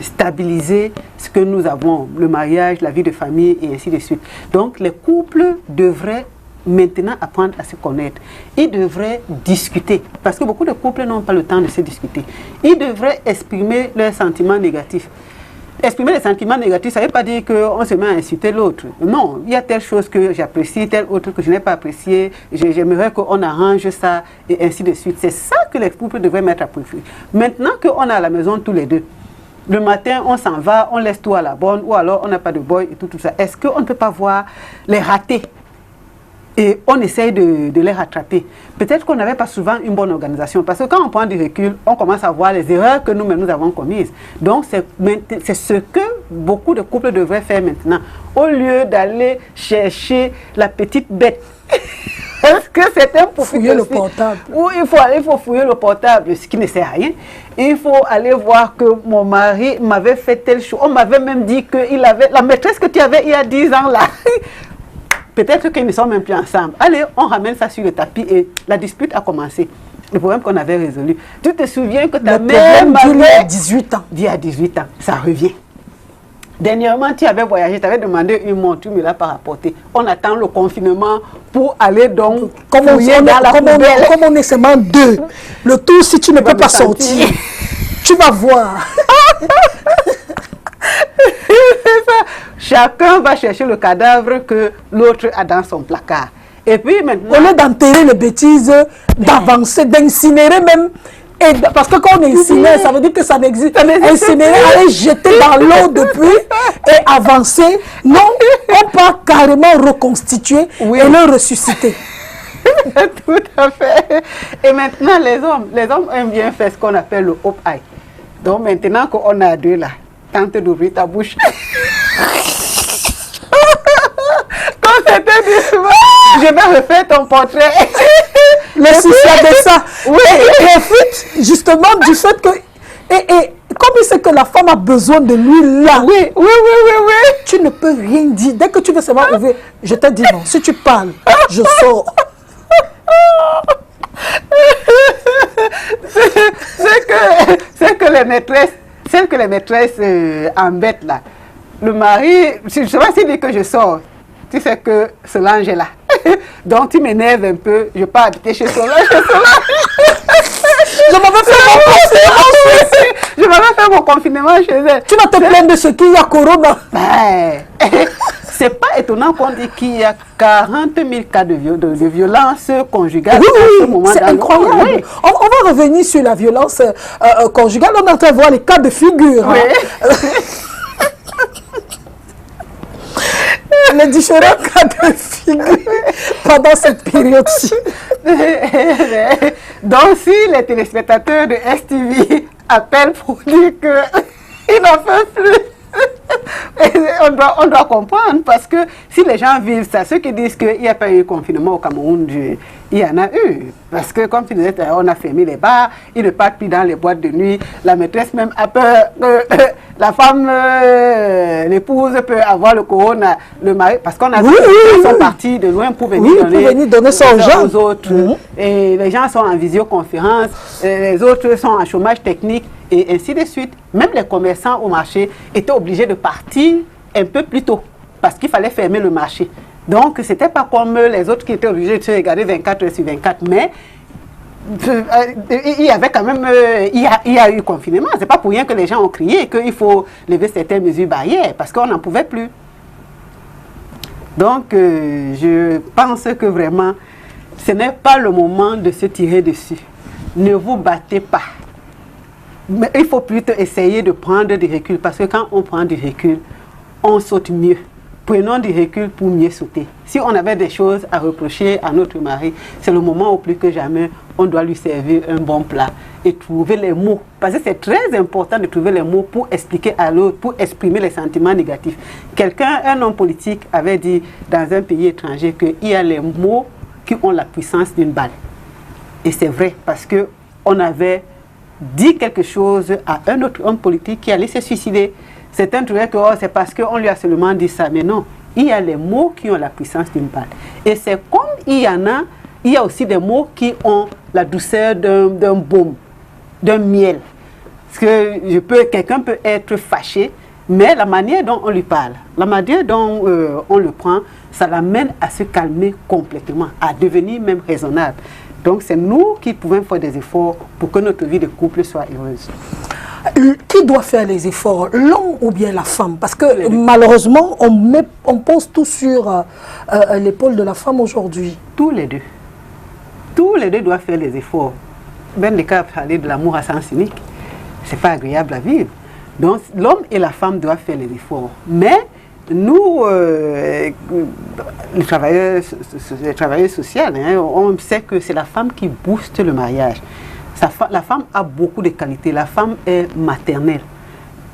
stabiliser ce que nous avons, le mariage, la vie de famille et ainsi de suite. Donc les couples devraient maintenant apprendre à se connaître. Ils devraient discuter, parce que beaucoup de couples n'ont pas le temps de se discuter. Ils devraient exprimer leurs sentiments négatifs. Exprimer les sentiments négatifs, ça ne veut pas dire qu'on se met à insulter l'autre. Non, il y a telle chose que j'apprécie, telle autre que je n'ai pas appréciée. J'aimerais qu'on arrange ça et ainsi de suite. C'est ça que les couples devraient mettre à profit. Maintenant qu'on est à la maison tous les deux, le matin on s'en va, on laisse tout à la bonne, ou alors on n'a pas de boy et tout ça. Est-ce qu'on ne peut pas voir les ratés? Et on essaye de les rattraper. Peut-être qu'on n'avait pas souvent une bonne organisation. Parce que quand on prend du recul, on commence à voir les erreurs que nous-mêmes nous avons commises. Donc c'est ce que beaucoup de couples devraient faire maintenant. Au lieu d'aller chercher la petite bête. Est-ce que c'est un pour fouiller le portable? Ou il faut fouiller le portable, ce qui ne sert à rien. Il faut aller voir que mon mari m'avait fait telle chose. On m'avait même dit qu'il avait la maîtresse que tu avais il y a 10 ans là. Peut-être qu'ils ne sont même plus ensemble. Allez, on ramène ça sur le tapis et la dispute a commencé. Le problème qu'on avait résolu. Tu te souviens que ta mère m'avait à 18 ans. Dit à 18 ans, ça revient. Dernièrement, tu avais voyagé, tu avais demandé une montre, tu me l'as pas rapporté. On attend le confinement pour aller donc comme on est seulement deux. Le tout, si tu ne peux pas sortir, tu vas voir. Chacun va chercher le cadavre que l'autre a dans son placard. Et puis maintenant... Au lieu d'enterrer les bêtises, d'avancer, d'incinérer même. Et parce que quand on incinère, ça veut dire que ça n'existe. Incinérer, aller jeter dans l'eau depuis et avancer. Non, on peut carrément reconstituer et le ressusciter. Tout à fait. Et maintenant, les hommes aiment bien faire ce qu'on appelle le hop eye. Donc maintenant qu'on a deux là, tente d'ouvrir ta bouche. Quand c'était dit, je vais refaire ton portrait. Le souci de ça. Oui. Et profite justement du fait que... Et comme il sait que la femme a besoin de lui là. Oui. Tu ne peux rien dire. Dès que tu veux seulement ouvrir, je te dis non. Si tu parles, je sors. C'est que les maîtresses, celles que les maîtresses embêtent là. Le mari, je ne sais pas s'il dit que je sors. Tu sais que Solange est là. Donc tu m'énerves un peu. Je pars habiter chez Solange. Je m'avais fait mon confinement chez elle. Tu vas te plaindre de ce qu'il y a corona. C'est pas étonnant qu'on dit qu'il y a 40 000 cas de violence conjugale. Oui, c'est incroyable. Oui. On va revenir sur la violence conjugale. On est en train de voir les cas de figure. Oui. Les différents cas de figure pendant cette période-ci. Donc, si les téléspectateurs de STV appellent pour dire qu'ils n'en peuvent plus, On doit comprendre, parce que si les gens vivent ça, ceux qui disent qu'il n'y a pas eu confinement au Cameroun, il y en a eu. Parce que, comme tu disais, on a fermé les bars, ils ne partent plus dans les boîtes de nuit. La maîtresse même a peur que la femme, l'épouse peut avoir le corona, le mari, parce qu'on a vu qu'ils sont partis de loin pour venir donner ça aux autres. Et les gens sont en visioconférence, les autres sont en chômage technique, et ainsi de suite. Même les commerçants au marché étaient obligés de partir un peu plus tôt, parce qu'il fallait fermer le marché. Donc, ce n'était pas comme les autres qui étaient obligés de se regarder 24 heures sur 24, mais il y avait quand même, il y a eu confinement. Ce n'est pas pour rien que les gens ont crié qu'il faut lever certaines mesures barrières, parce qu'on n'en pouvait plus. Donc, je pense que vraiment, ce n'est pas le moment de se tirer dessus. Ne vous battez pas. Mais il faut plutôt essayer de prendre du recul, parce que quand on prend du recul, on saute mieux. Prenons du recul pour mieux sauter. Si on avait des choses à reprocher à notre mari, c'est le moment où plus que jamais, on doit lui servir un bon plat et trouver les mots. Parce que c'est très important de trouver les mots pour expliquer à l'autre, pour exprimer les sentiments négatifs. Quelqu'un, un homme politique, avait dit dans un pays étranger qu'il y a les mots qui ont la puissance d'une balle. Et c'est vrai, parce qu'on avait dit quelque chose à un autre homme politique qui allait se suicider. Certains trouvaient que c'est parce qu'on lui a seulement dit ça. Mais non, il y a les mots qui ont la puissance d'une balle. Et c'est comme il y a aussi des mots qui ont la douceur d'un baume, d'un miel. Parce que quelqu'un peut être fâché, mais la manière dont on lui parle, la manière dont on le prend, ça l'amène à se calmer complètement, à devenir même raisonnable. Donc c'est nous qui pouvons faire des efforts pour que notre vie de couple soit heureuse. Qui doit faire les efforts, l'homme ou bien la femme? Parce que malheureusement, on pose tout sur l'épaule de la femme aujourd'hui. Tous les deux. Tous les deux doivent faire les efforts. Ben les cas parler de l'amour à sens unique, c'est pas agréable à vivre. Donc l'homme et la femme doivent faire les efforts. Mais nous, les travailleurs sociaux, on sait que c'est la femme qui booste le mariage. La femme a beaucoup de qualités. La femme est maternelle.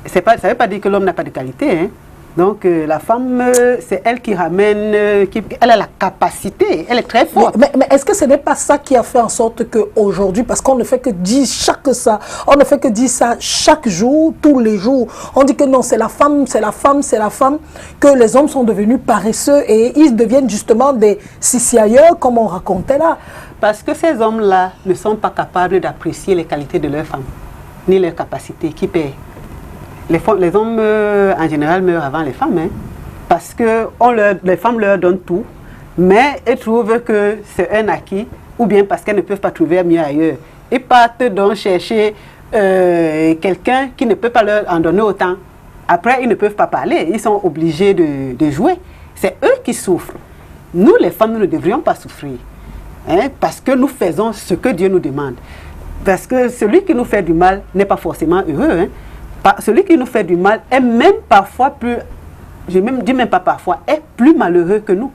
Ça ne veut pas dire que l'homme n'a pas de qualité. Hein. Donc la femme, c'est elle qui ramène, elle a la capacité, elle est très forte. Mais est-ce que ce n'est pas ça qui a fait en sorte qu'aujourd'hui, parce qu'on ne fait que dire ça chaque jour, tous les jours, on dit que non, c'est la femme, c'est la femme, c'est la femme, que les hommes sont devenus paresseux et ils deviennent justement des sissiailleurs, comme on racontait là. Parce que ces hommes-là ne sont pas capables d'apprécier les qualités de leurs femmes, ni leurs capacités, qui paient. Les hommes, en général, meurent avant les femmes, hein, parce que les femmes leur donnent tout, mais elles trouvent que c'est un acquis, ou bien parce qu'elles ne peuvent pas trouver mieux ailleurs. Ils partent donc chercher quelqu'un qui ne peut pas leur en donner autant. Après, ils ne peuvent pas parler, ils sont obligés de jouer. C'est eux qui souffrent. Nous, les femmes, nous ne devrions pas souffrir, hein, parce que nous faisons ce que Dieu nous demande. Parce que celui qui nous fait du mal n'est pas forcément heureux, hein. Celui qui nous fait du mal est même parfois plus, je ne dis même pas parfois, est plus malheureux que nous.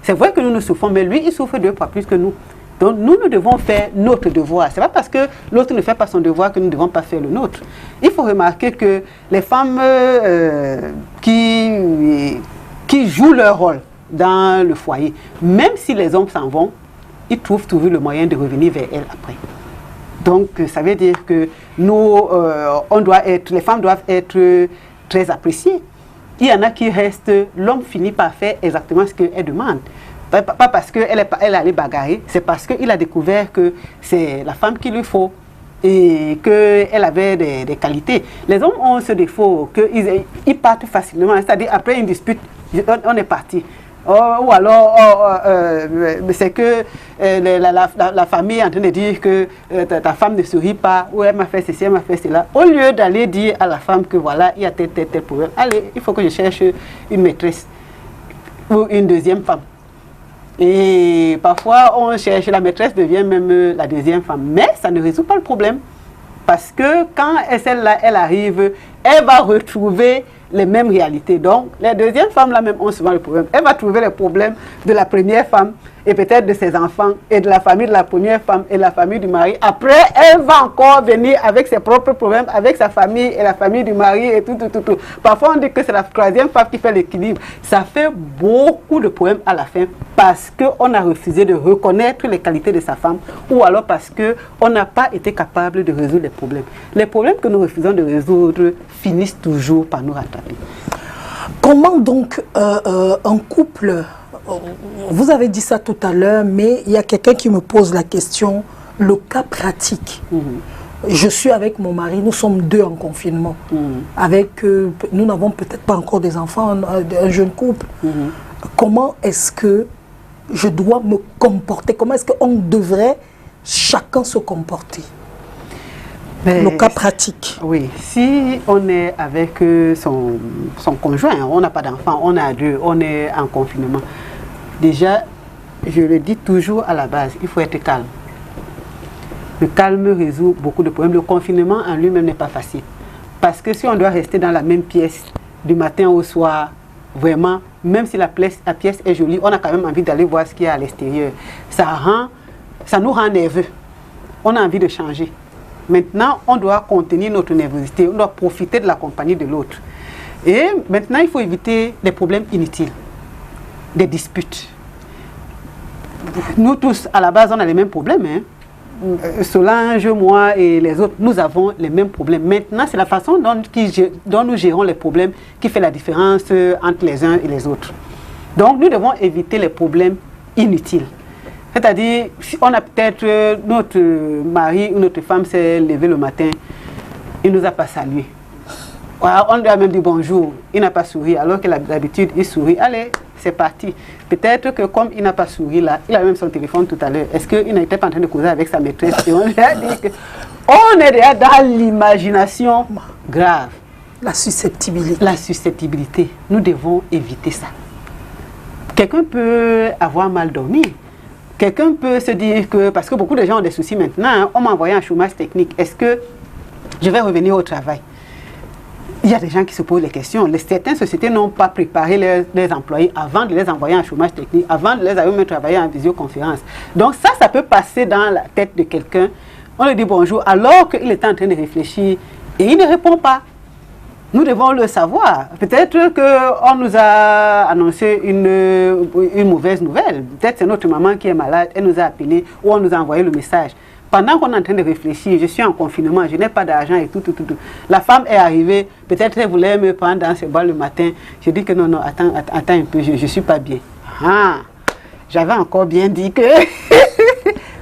C'est vrai que nous souffrons, mais lui, il souffre 2 fois plus que nous. Donc nous devons faire notre devoir. Ce n'est pas parce que l'autre ne fait pas son devoir que nous ne devons pas faire le nôtre. Il faut remarquer que les femmes qui jouent leur rôle dans le foyer, même si les hommes s'en vont, ils trouvent toujours le moyen de revenir vers elles après. Donc, ça veut dire que nous, les femmes doivent être très appréciées. Il y en a qui restent, l'homme finit par faire exactement ce qu'elle demande. Pas parce qu'elle allait bagarrer, c'est parce qu'il a découvert que c'est la femme qu'il lui faut et qu'elle avait des qualités. Les hommes ont ce défaut qu'ils partent facilement, c'est-à-dire après une dispute, on est parti. Ou alors, c'est que la famille est en train de dire que ta femme ne sourit pas, ou elle m'a fait ceci, elle m'a fait cela. Au lieu d'aller dire à la femme que voilà, il y a tel problème, allez, il faut que je cherche une maîtresse ou une deuxième femme. Et parfois, on cherche, la maîtresse devient même la deuxième femme. Mais ça ne résout pas le problème. Parce que quand celle-là, elle arrive, elle va retrouver les mêmes réalités. Donc, les deuxièmes femmes là même ont souvent le problème. Elle va trouver les problèmes de la première femme et peut-être de ses enfants et de la famille de la première femme et de la famille du mari. Après, elle va encore venir avec ses propres problèmes, avec sa famille et la famille du mari et tout. Parfois, on dit que c'est la troisième femme qui fait l'équilibre. Ça fait beaucoup de problèmes à la fin parce qu'on a refusé de reconnaître les qualités de sa femme ou alors parce qu'on n'a pas été capable de résoudre les problèmes. Les problèmes que nous refusons de résoudre finissent toujours par nous rattraper. Comment donc un couple, vous avez dit ça tout à l'heure, mais il y a quelqu'un qui me pose la question, le cas pratique. Je suis avec mon mari, nous sommes deux en confinement. Nous n'avons peut-être pas encore des enfants, un jeune couple. Comment est-ce que je dois me comporter? Comment est-ce qu'on devrait chacun se comporter? Le cas pratique. Oui, si on est avec son conjoint, on n'a pas d'enfant, on a deux, on est en confinement. Déjà, je le dis toujours à la base, il faut être calme. Le calme résout beaucoup de problèmes. Le confinement en lui-même n'est pas facile. Parce que si on doit rester dans la même pièce du matin au soir, vraiment, même si la pièce est jolie, on a quand même envie d'aller voir ce qu'il y a à l'extérieur. Ça nous rend nerveux. On a envie de changer. Maintenant, on doit contenir notre nervosité, on doit profiter de la compagnie de l'autre. Et maintenant, il faut éviter des problèmes inutiles, des disputes. Nous tous, à la base, on a les mêmes problèmes. Solange, moi et les autres, nous avons les mêmes problèmes. Maintenant, c'est la façon dont nous gérons les problèmes qui fait la différence entre les uns et les autres. Donc, nous devons éviter les problèmes inutiles. C'est-à-dire, si on a peut-être notre mari ou notre femme s'est levé le matin, il ne nous a pas salué. On lui a même dit bonjour, il n'a pas souri, alors que d'habitude il sourit. Allez, c'est parti. Peut-être que comme il n'a pas souri là, il a même son téléphone tout à l'heure. Est-ce qu'il n'était pas en train de causer avec sa maîtresse? Et on lui a dit qu'on est déjà dans l'imagination grave. La susceptibilité. La susceptibilité. Nous devons éviter ça. Quelqu'un peut avoir mal dormi. Quelqu'un peut se dire que, parce que beaucoup de gens ont des soucis maintenant, on m'a envoyé un chômage technique, est-ce que je vais revenir au travail? Il y a des gens qui se posent les questions. Certaines sociétés n'ont pas préparé les employés avant de les envoyer en chômage technique, avant de les amener travailler en visioconférence. Donc ça peut passer dans la tête de quelqu'un. On lui dit bonjour alors qu'il est en train de réfléchir et il ne répond pas. Nous devons le savoir. Peut-être qu'on nous a annoncé une mauvaise nouvelle. Peut-être c'est notre maman qui est malade, elle nous a appelé ou on nous a envoyé le message. Pendant qu'on est en train de réfléchir, je suis en confinement, je n'ai pas d'argent et tout. La femme est arrivée, peut-être elle voulait me prendre dans ses bras le matin. Je dis que non, attends un peu, je ne suis pas bien. J'avais encore bien dit que...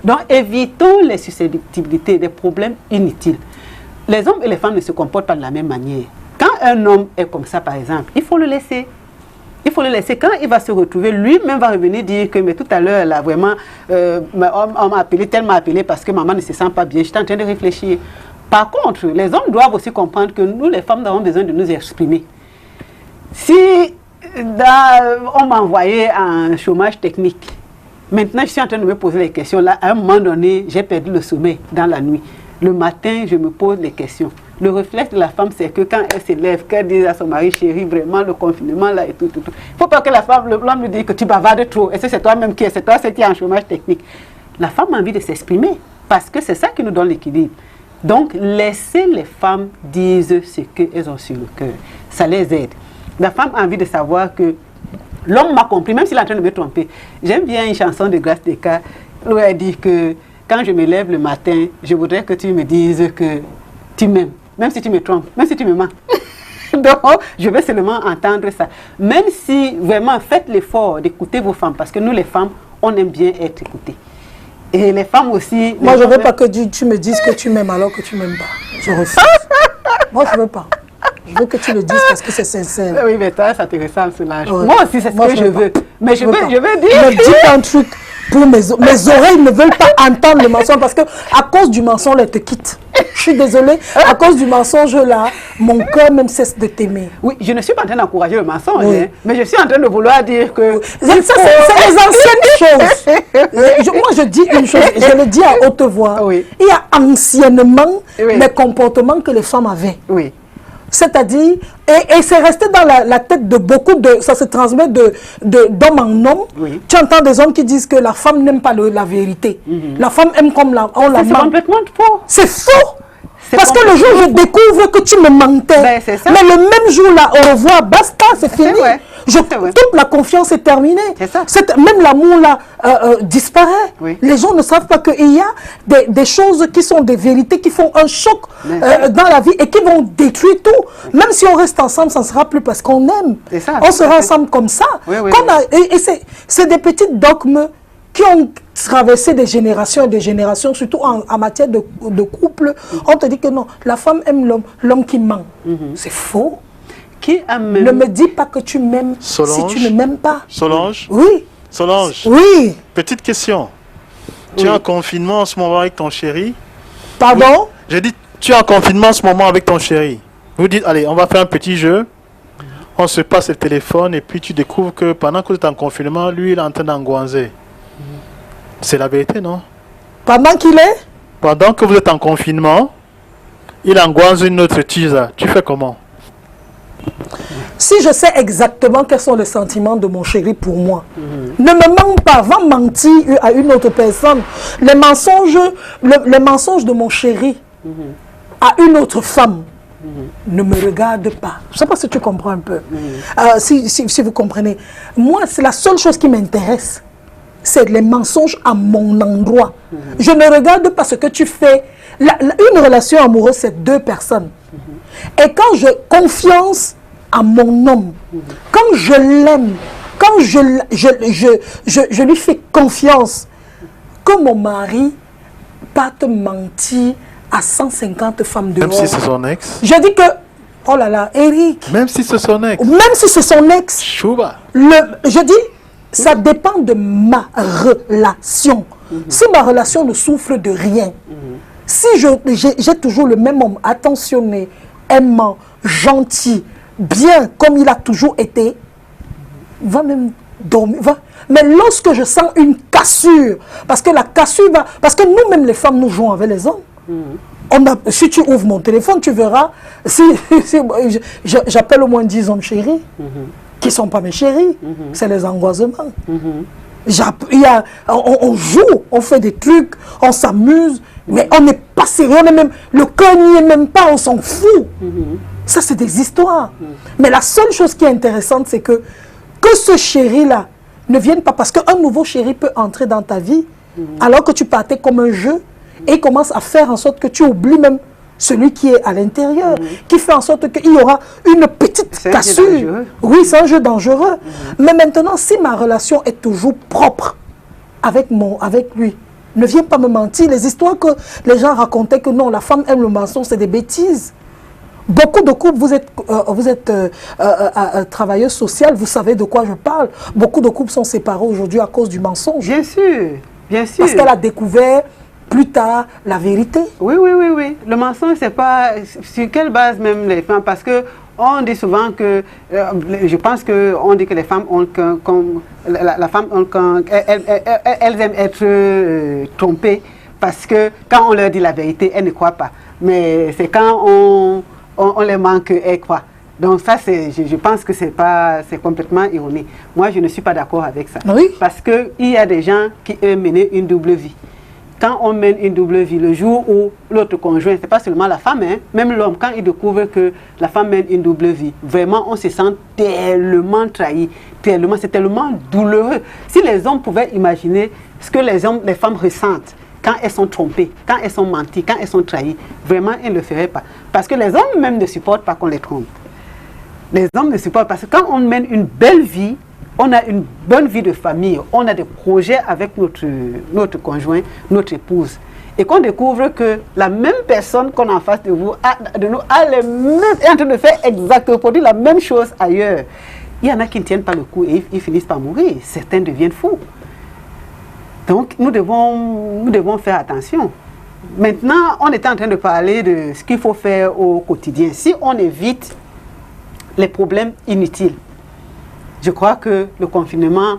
Donc évitons les susceptibilités, des problèmes inutiles. Les hommes et les femmes ne se comportent pas de la même manière. Quand un homme est comme ça, par exemple, il faut le laisser. Il faut le laisser. Quand il va se retrouver, lui-même va revenir dire que mais tout à l'heure, là, vraiment, on m'a appelé, tel m'a appelé parce que maman ne se sent pas bien. J'étais en train de réfléchir. Par contre, les hommes doivent aussi comprendre que nous, les femmes, avons besoin de nous exprimer. Si on m'a envoyé un chômage technique, maintenant, je suis en train de me poser les questions. Là, à un moment donné, j'ai perdu le sommeil dans la nuit. Le matin, je me pose les questions. Le réflexe de la femme, c'est que quand elle s'élève, qu'elle dise à son mari, chérie, vraiment, le confinement, là, et tout. Il ne faut pas que la femme, l'homme lui dise que tu bavardes trop. Est-ce que c'est toi-même qui est en chômage technique? La femme a envie de s'exprimer, parce que c'est ça qui nous donne l'équilibre. Donc, laissez les femmes dire ce qu'elles ont sur le cœur. Ça les aide. La femme a envie de savoir que l'homme m'a compris, même s'il est en train de me tromper. J'aime bien une chanson de Grace Descartes, où elle dit que quand je me lève le matin, je voudrais que tu me dises que tu m'aimes. Même si tu me trompes, même si tu me mens. Donc, je veux seulement entendre ça. Même si, vraiment, faites l'effort d'écouter vos femmes, parce que nous, les femmes, on aime bien être écoutées. Et les femmes aussi... Moi, je ne veux pas que tu me dises que tu m'aimes alors que tu ne m'aimes pas. Je refuse. Moi, je ne veux pas. Je veux que tu le dises parce que c'est sincère. Oui, mais toi, ça te ressemble, Solange. Ouais. Moi aussi, c'est ce que je veux. Mais je veux dire... Me dis un truc pour mes oreilles ne veulent pas entendre le mensonge parce que à cause du mensonge, elles te quittent. Je suis désolée, à cause du mensonge là, mon cœur même cesse de t'aimer. Oui, je ne suis pas en train d'encourager le mensonge, oui. Hein, mais je suis en train de vouloir dire que... Ça, c'est les anciennes choses. Moi, je dis une chose, je le dis à haute voix. Oui. Il y a anciennement oui. des comportements que les femmes avaient. Oui. C'est-à-dire, et c'est resté dans la tête de beaucoup de... Ça se transmet d'homme en homme. Oui. Tu entends des hommes qui disent que la femme n'aime pas la vérité. La femme aime comme on la C'est ment. complètement faux. C'est faux. C'est Parce que le jour où je découvre que tu me mentais, Ben, c'est ça. mais le même jour là, au revoir, basta, c'est fini. vrai. C'est vrai. Toute la confiance est terminée. C'est ça. Même l'amour là disparaît. Oui. Les gens ne savent pas qu'il y a des choses qui sont des vérités, qui font un choc dans la vie et qui vont détruire tout. Même si on reste ensemble, ça ne sera plus parce qu'on aime. C'est ça. On sera ensemble comme ça. Oui, oui, Et c'est des petits dogmes qui ont traversé des générations et des générations, surtout en matière de couple. On te dit que non, la femme aime l'homme qui ment. C'est faux. Qui a même... Ne me dis pas que tu m'aimes si Solange. tu ne m'aimes pas. Solange, Oui, Solange, oui. petite question. Tu es en confinement en ce moment avec ton chéri? Pardon? J'ai dit, tu es en confinement en ce moment avec ton chéri. Vous dites, allez, on va faire un petit jeu. On se passe le téléphone et puis tu découvres que pendant que tu es en confinement, lui, il est en train d'angoisser. C'est la vérité, non? Pendant qu'il est? Pendant que vous êtes en confinement, il angoisse une autre teaser. Tu fais comment? Si je sais exactement quels sont les sentiments de mon chéri pour moi, ne me mens pas, va mentir à une autre personne. Les mensonges de mon chéri à une autre femme ne me regarde pas. Je ne sais pas si tu comprends un peu. Si vous comprenez. Moi, c'est la seule chose qui m'intéresse. C'est les mensonges à mon endroit. Je ne regarde pas ce que tu fais. Une relation amoureuse, c'est deux personnes. Et quand je confiance à mon homme, quand je l'aime, quand je lui fais confiance, que mon mari pas te mentir à 150 femmes dehors. Même si c'est son ex? Je dis que, oh là là, Eric, Même si c'est son ex? même si c'est son ex, Chouba. je dis, ça dépend de ma relation. Si ma relation ne souffre de rien, si j'ai toujours le même homme attentionné, aimant, gentil, bien comme il a toujours été, va même dormir. Mais lorsque je sens une cassure, parce que la cassure va... Parce que nous-mêmes, les femmes, nous jouons avec les hommes. Si tu ouvres mon téléphone, tu verras, j'appelle au moins 10 hommes chéris, qui ne sont pas mes chéris. C'est les angoissements. On joue, on fait des trucs, on s'amuse, mais on n'est pas sérieux, le cœur n'y est même pas, on s'en fout. Ça, c'est des histoires. Mais la seule chose qui est intéressante, c'est que ce chéri-là ne vienne pas, parce qu'un nouveau chéri peut entrer dans ta vie, alors que tu partais comme un jeu, et commence à faire en sorte que tu oublies même celui qui est à l'intérieur, qui fait en sorte qu'il y aura une petite cassure. Oui, c'est un jeu dangereux. Mais maintenant, si ma relation est toujours propre avec lui, ne viens pas me mentir. Les histoires que les gens racontaient que non, la femme aime le mensonge, c'est des bêtises. Beaucoup de couples, vous êtes travailleuse sociale, vous savez de quoi je parle. Beaucoup de couples sont séparés aujourd'hui à cause du mensonge. Bien sûr, bien sûr. Parce qu'elle a découvert plus tard la vérité. Oui, oui, oui, oui. Le mensonge, c'est pas... Sur quelle base même les femmes? Parce que on dit souvent que... je pense qu'on dit que les femmes ont la femme elles aiment être trompées. Parce que quand on leur dit la vérité, elles ne croient pas. Mais c'est quand on les ment qu'elles croient. Donc ça, je pense que c'est complètement ironique. Moi, je ne suis pas d'accord avec ça. Oui. Parce qu'il y a des gens qui aiment mener une double vie. Quand on mène une double vie, le jour où l'autre conjoint, ce n'est pas seulement la femme, hein, même l'homme, quand il découvre que la femme mène une double vie, vraiment, on se sent tellement trahi, c'est tellement douloureux. Si les hommes pouvaient imaginer ce que les femmes ressentent quand elles sont trompées, quand elles sont menties, quand elles sont trahies, vraiment, elles ne le feraient pas. Parce que les hommes même ne supportent pas qu'on les trompe. Les hommes ne supportent pas. Parce que quand on mène une belle vie, on a une bonne vie de famille, on a des projets avec notre conjoint, notre épouse. Et qu'on découvre que la même personne qu'on a en face de vous, est en train de faire exactement, produire la même chose ailleurs. Il y en a qui ne tiennent pas le coup et ils finissent par mourir. Certains deviennent fous. Donc nous devons faire attention. Maintenant, on est en train de parler de ce qu'il faut faire au quotidien. Si on évite les problèmes inutiles, je crois que le confinement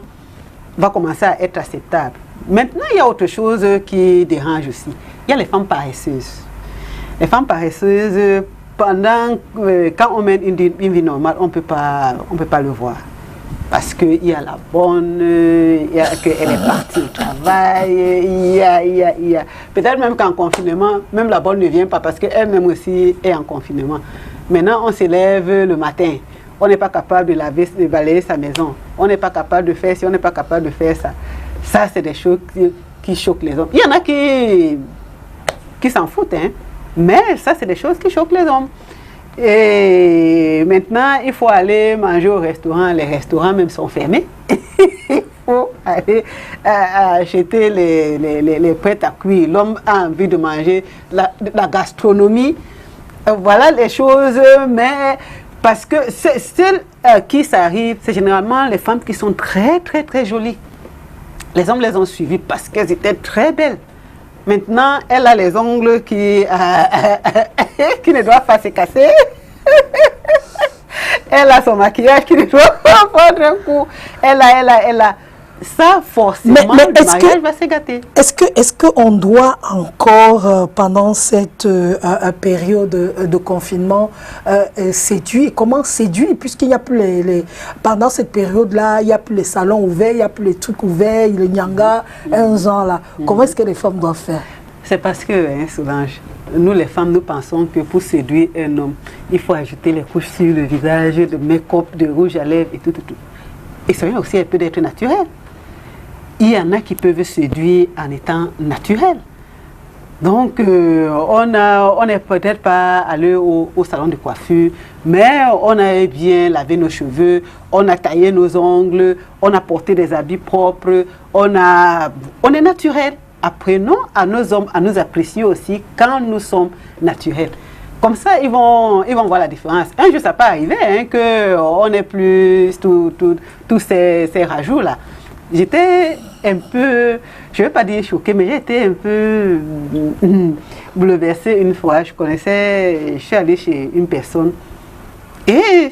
va commencer à être acceptable. Maintenant, il y a autre chose qui dérange aussi. Il y a les femmes paresseuses. Les femmes paresseuses quand on mène une vie normale, on peut pas le voir. Parce qu'il y a la bonne, il y a qu'elle est partie au travail, il y a. Peut-être même qu'en confinement, même la bonne ne vient pas parce qu'elle-même aussi est en confinement. Maintenant, on s'élève le matin. On n'est pas capable de balayer sa maison. On n'est pas capable de faire ci, on n'est pas capable de faire ça. Ça, c'est des choses qui choquent les hommes. Il y en a qui s'en foutent, hein. Mais ça, c'est des choses qui choquent les hommes. Et maintenant, il faut aller manger au restaurant. Les restaurants même sont fermés. Il faut aller acheter les prêts à cuire. L'homme a envie de manger la gastronomie. Voilà les choses, mais parce que celles qui s'arrivent, c'est généralement les femmes qui sont très, très, très jolies. Les hommes les ont suivies parce qu'elles étaient très belles. Maintenant, elle a les ongles qui ne doivent pas se casser. Elle a son maquillage qui ne doit pas prendre un coup. Elle a. Ça, forcément, le mariage va se gâter. Est-ce qu'on doit encore, pendant cette période de confinement, séduire? Comment séduire? Puisqu'il n'y a plus pendant cette période-là, il n'y a plus les salons ouverts, il n'y a plus les trucs ouverts, le nyanga, un genre là. Comment est-ce que les femmes doivent faire? C'est parce que, Solange, nous les femmes, nous pensons que pour séduire un homme, il faut ajouter les couches sur le visage, de make-up, de rouge à lèvres et tout. Et ça vient aussi un peu d'être naturel. Il y en a qui peuvent séduire en étant naturels. Donc, on n'est peut-être pas allé au salon de coiffure, mais on a bien lavé nos cheveux, on a taillé nos ongles, on a porté des habits propres, on est naturel. Apprenons à nos hommes à nous apprécier aussi quand nous sommes naturels. Comme ça, ils vont voir la différence. Un jour, ça peut arriver qu'on ait plus tous ces rajouts-là. J'étais un peu, je ne vais pas dire choquée, mais j'étais un peu bouleversée une fois. Je suis allée chez une personne et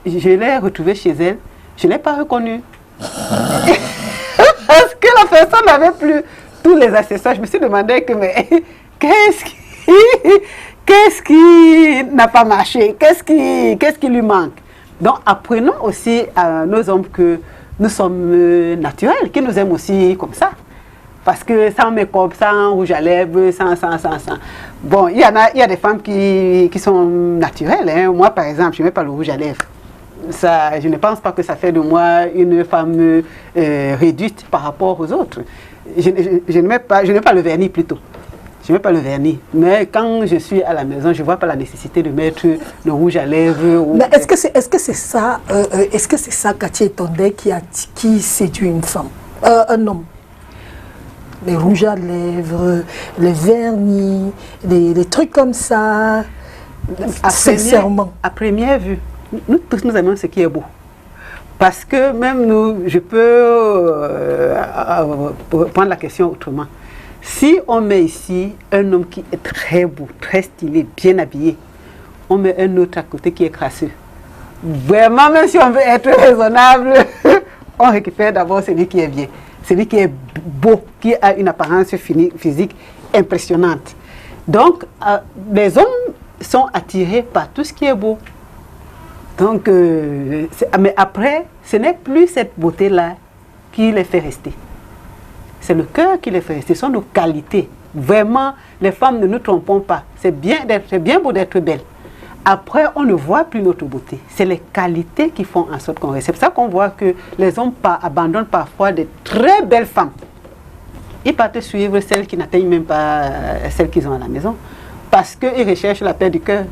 je l'ai retrouvée chez elle. Je ne l'ai pas reconnue. Parce que la personne n'avait plus tous les accessoires. Je me suis demandé mais qu'est-ce qui n'a pas marché? Qu'est-ce qui lui manque? Donc apprenons aussi à nos hommes que nous sommes naturels, qui nous aiment aussi comme ça. Parce que sans make-up, sans rouge à lèvres, sans. Bon, il y a des femmes qui sont naturelles. Hein. Moi, par exemple, je ne mets pas le rouge à lèvres. Ça, je ne pense pas que ça fait de moi une femme réduite par rapport aux autres. Je ne mets pas le vernis plutôt. Je ne mets pas le vernis. Mais quand je suis à la maison, je ne vois pas la nécessité de mettre le rouge à lèvres. Mais est-ce que c'est ça, Katia Tondé, qui séduit une femme, un homme? Les rouges à lèvres, les vernis, les trucs comme ça. Sincèrement. À première vue, nous tous nous aimons ce qui est beau. Parce que même nous, je peux prendre la question autrement. Si on met ici un homme qui est très beau, très stylé, bien habillé, on met un autre à côté qui est crasseux. Vraiment, même si on veut être raisonnable, on récupère d'abord celui qui est bien, celui qui est beau, qui a une apparence physique impressionnante. Donc, les hommes sont attirés par tout ce qui est beau. Donc, mais après, ce n'est plus cette beauté-là qui les fait rester. C'est le cœur qui les fait rester, ce sont nos qualités. Vraiment, les femmes, ne nous trompons pas. C'est bien beau d'être belle. Après, on ne voit plus notre beauté. C'est les qualités qui font en sorte qu'on reste. C'est pour ça qu'on voit que les hommes abandonnent parfois de très belles femmes. Ils partent suivre celles qui n'atteignent même pas celles qu'ils ont à la maison. Parce qu'ils recherchent la paix du cœur.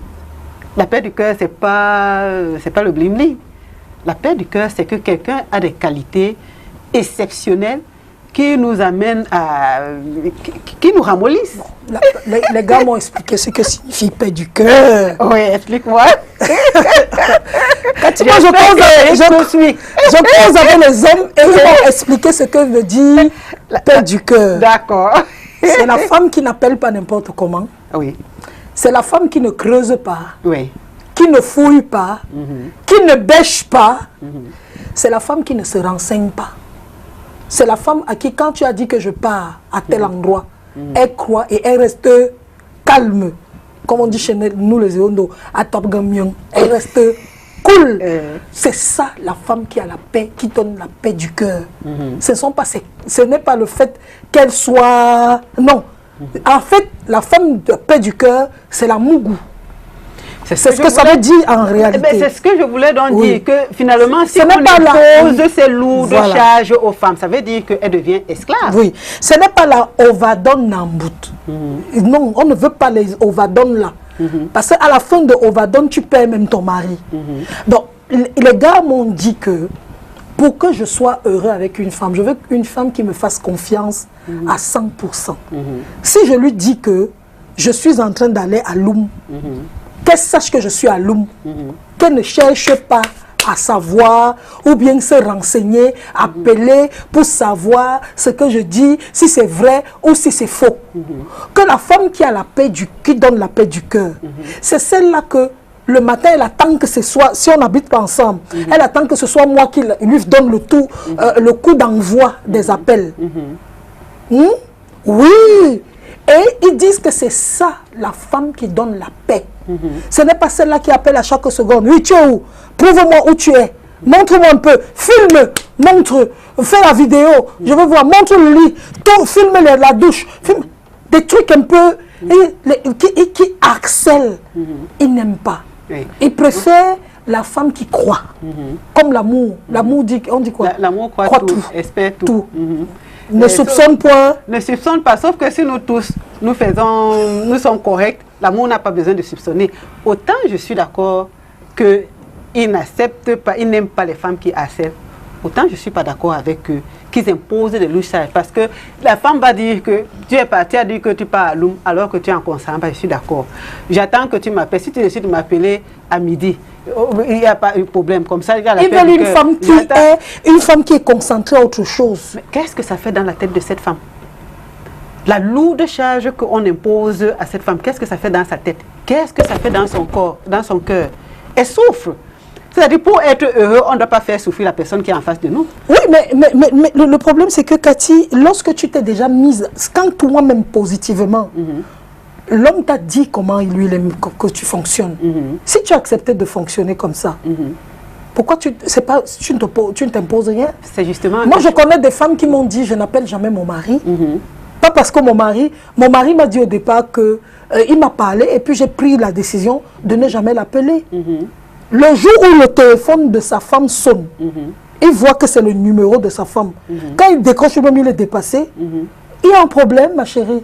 La paix du cœur, ce n'est pas le bling-bling. La paix du cœur, c'est que quelqu'un a des qualités exceptionnelles qui nous amènent qui nous ramollissent. Les gars m'ont expliqué ce que signifie paix du cœur. Oui, explique-moi. Je pose avec les hommes et ils vont expliquer ce que veut dire paix du cœur. D'accord. C'est la femme qui n'appelle pas n'importe comment. Oui. C'est la femme qui ne creuse pas. Oui. Qui ne fouille pas. Qui ne bêche pas. C'est la femme qui ne se renseigne pas. C'est la femme à qui, quand tu as dit que je pars à tel endroit, elle croit et elle reste calme. comme on dit chez nous les Eondo, à Top Gamion, elle reste cool. C'est ça la femme qui a la paix, qui donne la paix du cœur. Ce n'est pas le fait qu'elle soit... Non. En fait, la femme de paix du cœur, c'est la mougou. C'est ce que ça veut dire en réalité. C'est ce que je voulais donc dire, que finalement, si on impose ces lourdes charges aux femmes, ça veut dire qu'elles deviennent esclaves. Oui, ce n'est pas la ovadone nambout. Non, on ne veut pas les ovadones là. Parce qu'à la fin de ovadone, tu perds même ton mari. Donc, les gars m'ont dit que pour que je sois heureux avec une femme, je veux une femme qui me fasse confiance à 100%. Si je lui dis que je suis en train d'aller à Loum, qu'elle sache que je suis à Loum, qu'elle ne cherche pas à savoir ou bien se renseigner, appeler pour savoir ce que je dis, si c'est vrai ou si c'est faux. Que la femme qui a la paix qui donne la paix du cœur, c'est celle-là que le matin, elle attend que ce soit, si on n'habite pas ensemble, elle attend que ce soit moi qui lui donne le coup d'envoi des appels. Oui. Et ils disent que c'est ça, la femme qui donne la paix. Ce n'est pas celle-là qui appelle à chaque seconde. Oui, tu es où? Prouve-moi où tu es. Montre-moi un peu. Filme, montre. Fais la vidéo. Je veux voir. Montre le lit. Filme la douche. Filme. Des trucs un peu qui harcèlent. Ils n'aiment pas. Ils préfèrent la femme qui croit. Comme l'amour. L'amour dit, on dit quoi? L'amour croit tout, espère tout. Ne soupçonne point. Ne soupçonne pas, sauf que si nous tous, nous sommes corrects, l'amour n'a pas besoin de soupçonner. Autant je suis d'accord qu'ils n'acceptent pas, ils n'aiment pas les femmes qui harcèlent. Autant je ne suis pas d'accord avec eux, qu'ils imposent des louchages. Parce que la femme va dire que tu es parti à dire que tu pars à Loum alors que tu es en consent. Je suis d'accord. J'attends que tu m'appelles. Si tu décides de m'appeler à midi, il n'y a pas de problème. Comme ça, ils veulent une femme qui est concentrée à autre chose. Mais qu'est-ce que ça fait dans la tête de cette femme? La lourde charge qu'on impose à cette femme, qu'est-ce que ça fait dans sa tête? Qu'est-ce que ça fait dans son corps, dans son cœur? Elle souffre. C'est-à-dire, pour être heureux, on ne doit pas faire souffrir la personne qui est en face de nous. Oui, mais le problème, c'est que, Cathy, lorsque tu t'es déjà mise, quand toi-même positivement, l'homme t'a dit comment il aime que tu fonctionnes. Si tu acceptais de fonctionner comme ça, pourquoi tu ne t'imposes rien? C'est justement... Moi, je connais des femmes qui m'ont dit, je n'appelle jamais mon mari. Pas parce que mon mari m'a dit au départ que il m'a parlé et puis j'ai pris la décision de ne jamais l'appeler. Le jour où le téléphone de sa femme sonne, il voit que c'est le numéro de sa femme. Quand il décroche, même il est dépassé, il y a un problème, ma chérie.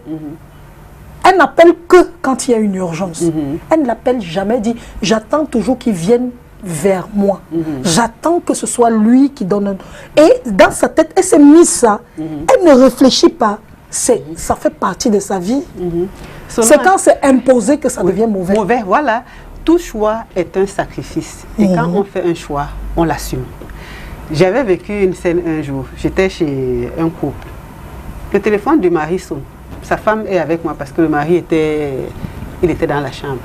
Elle n'appelle que quand il y a une urgence. Elle ne l'appelle jamais, dit, j'attends toujours qu'il vienne vers moi. J'attends que ce soit lui qui donne Et dans sa tête, elle s'est mise ça. Elle ne réfléchit pas. Ça fait partie de sa vie. C'est quand c'est imposé que ça devient mauvais. Mauvais, voilà. Tout choix est un sacrifice. Et quand on fait un choix, on l'assume. J'avais vécu une scène un jour. J'étais chez un couple. Le téléphone du mari sonne. Sa femme est avec moi parce que le mari était dans la chambre.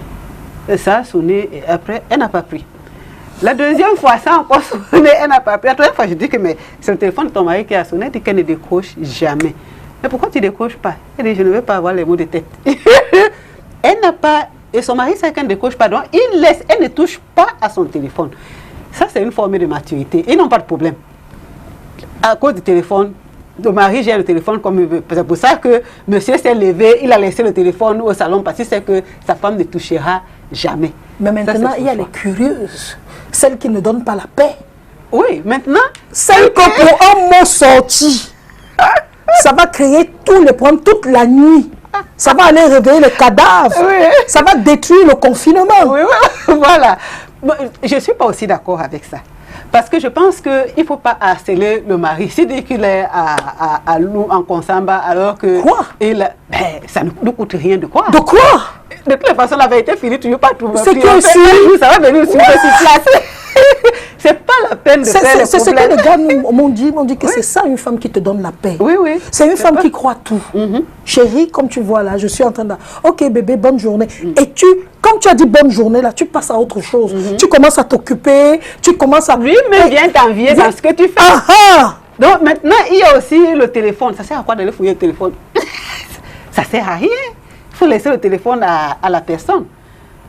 Et ça a sonné et après, elle n'a pas pris. La deuxième fois, ça a encore sonné, elle n'a pas pris. La troisième fois, je dis que c'est le téléphone de ton mari qui a sonné, elle dit qu'elle ne décroche jamais. Mais pourquoi tu ne décroches pas? Elle dit, je ne veux pas avoir les mots de tête. Elle n'a pas... Et son mari sait qu'elle ne décroche pas, donc elle ne touche pas à son téléphone. Ça, c'est une forme de maturité. Ils n'ont pas de problème. À cause du téléphone, le mari gère le téléphone comme il veut. C'est pour ça que monsieur s'est levé, il a laissé le téléphone au salon parce qu'il sait que sa femme ne touchera jamais. Mais maintenant, il y a les curieuses, celles qui ne donnent pas la paix. Oui, maintenant... Celles que pour un mot sorti, ça va créer tous les problèmes toute la nuit. Ça va aller réveiller le cadavre. Oui. Ça va détruire le confinement. Oui, voilà. Je ne suis pas aussi d'accord avec ça. Parce que je pense qu'il ne faut pas harceler le mari. S'il dit qu'il est à Lou, en Consamba, alors que... Quoi? Ça ne nous coûte rien de croire. De quoi? De toute façon, la vérité finie, tu ne veux pas trouver. C'est que si... Ça va venir sur place. C'est pas la peine de faire les problèmes. C'est ce que les gars m'ont dit que c'est ça une femme qui te donne la paix. Oui, oui. C'est une femme qui croit tout. Chérie, comme tu vois là, je suis en train de... Ok bébé, bonne journée. Et comme tu as dit bonne journée là, tu passes à autre chose. Tu commences à t'occuper, tu commences à... Lui, mais vient t'envier dans ce que tu fais. Donc maintenant, il y a aussi le téléphone. Ça sert à quoi d'aller fouiller le téléphone? Ça sert à rien. Il faut laisser le téléphone à la personne.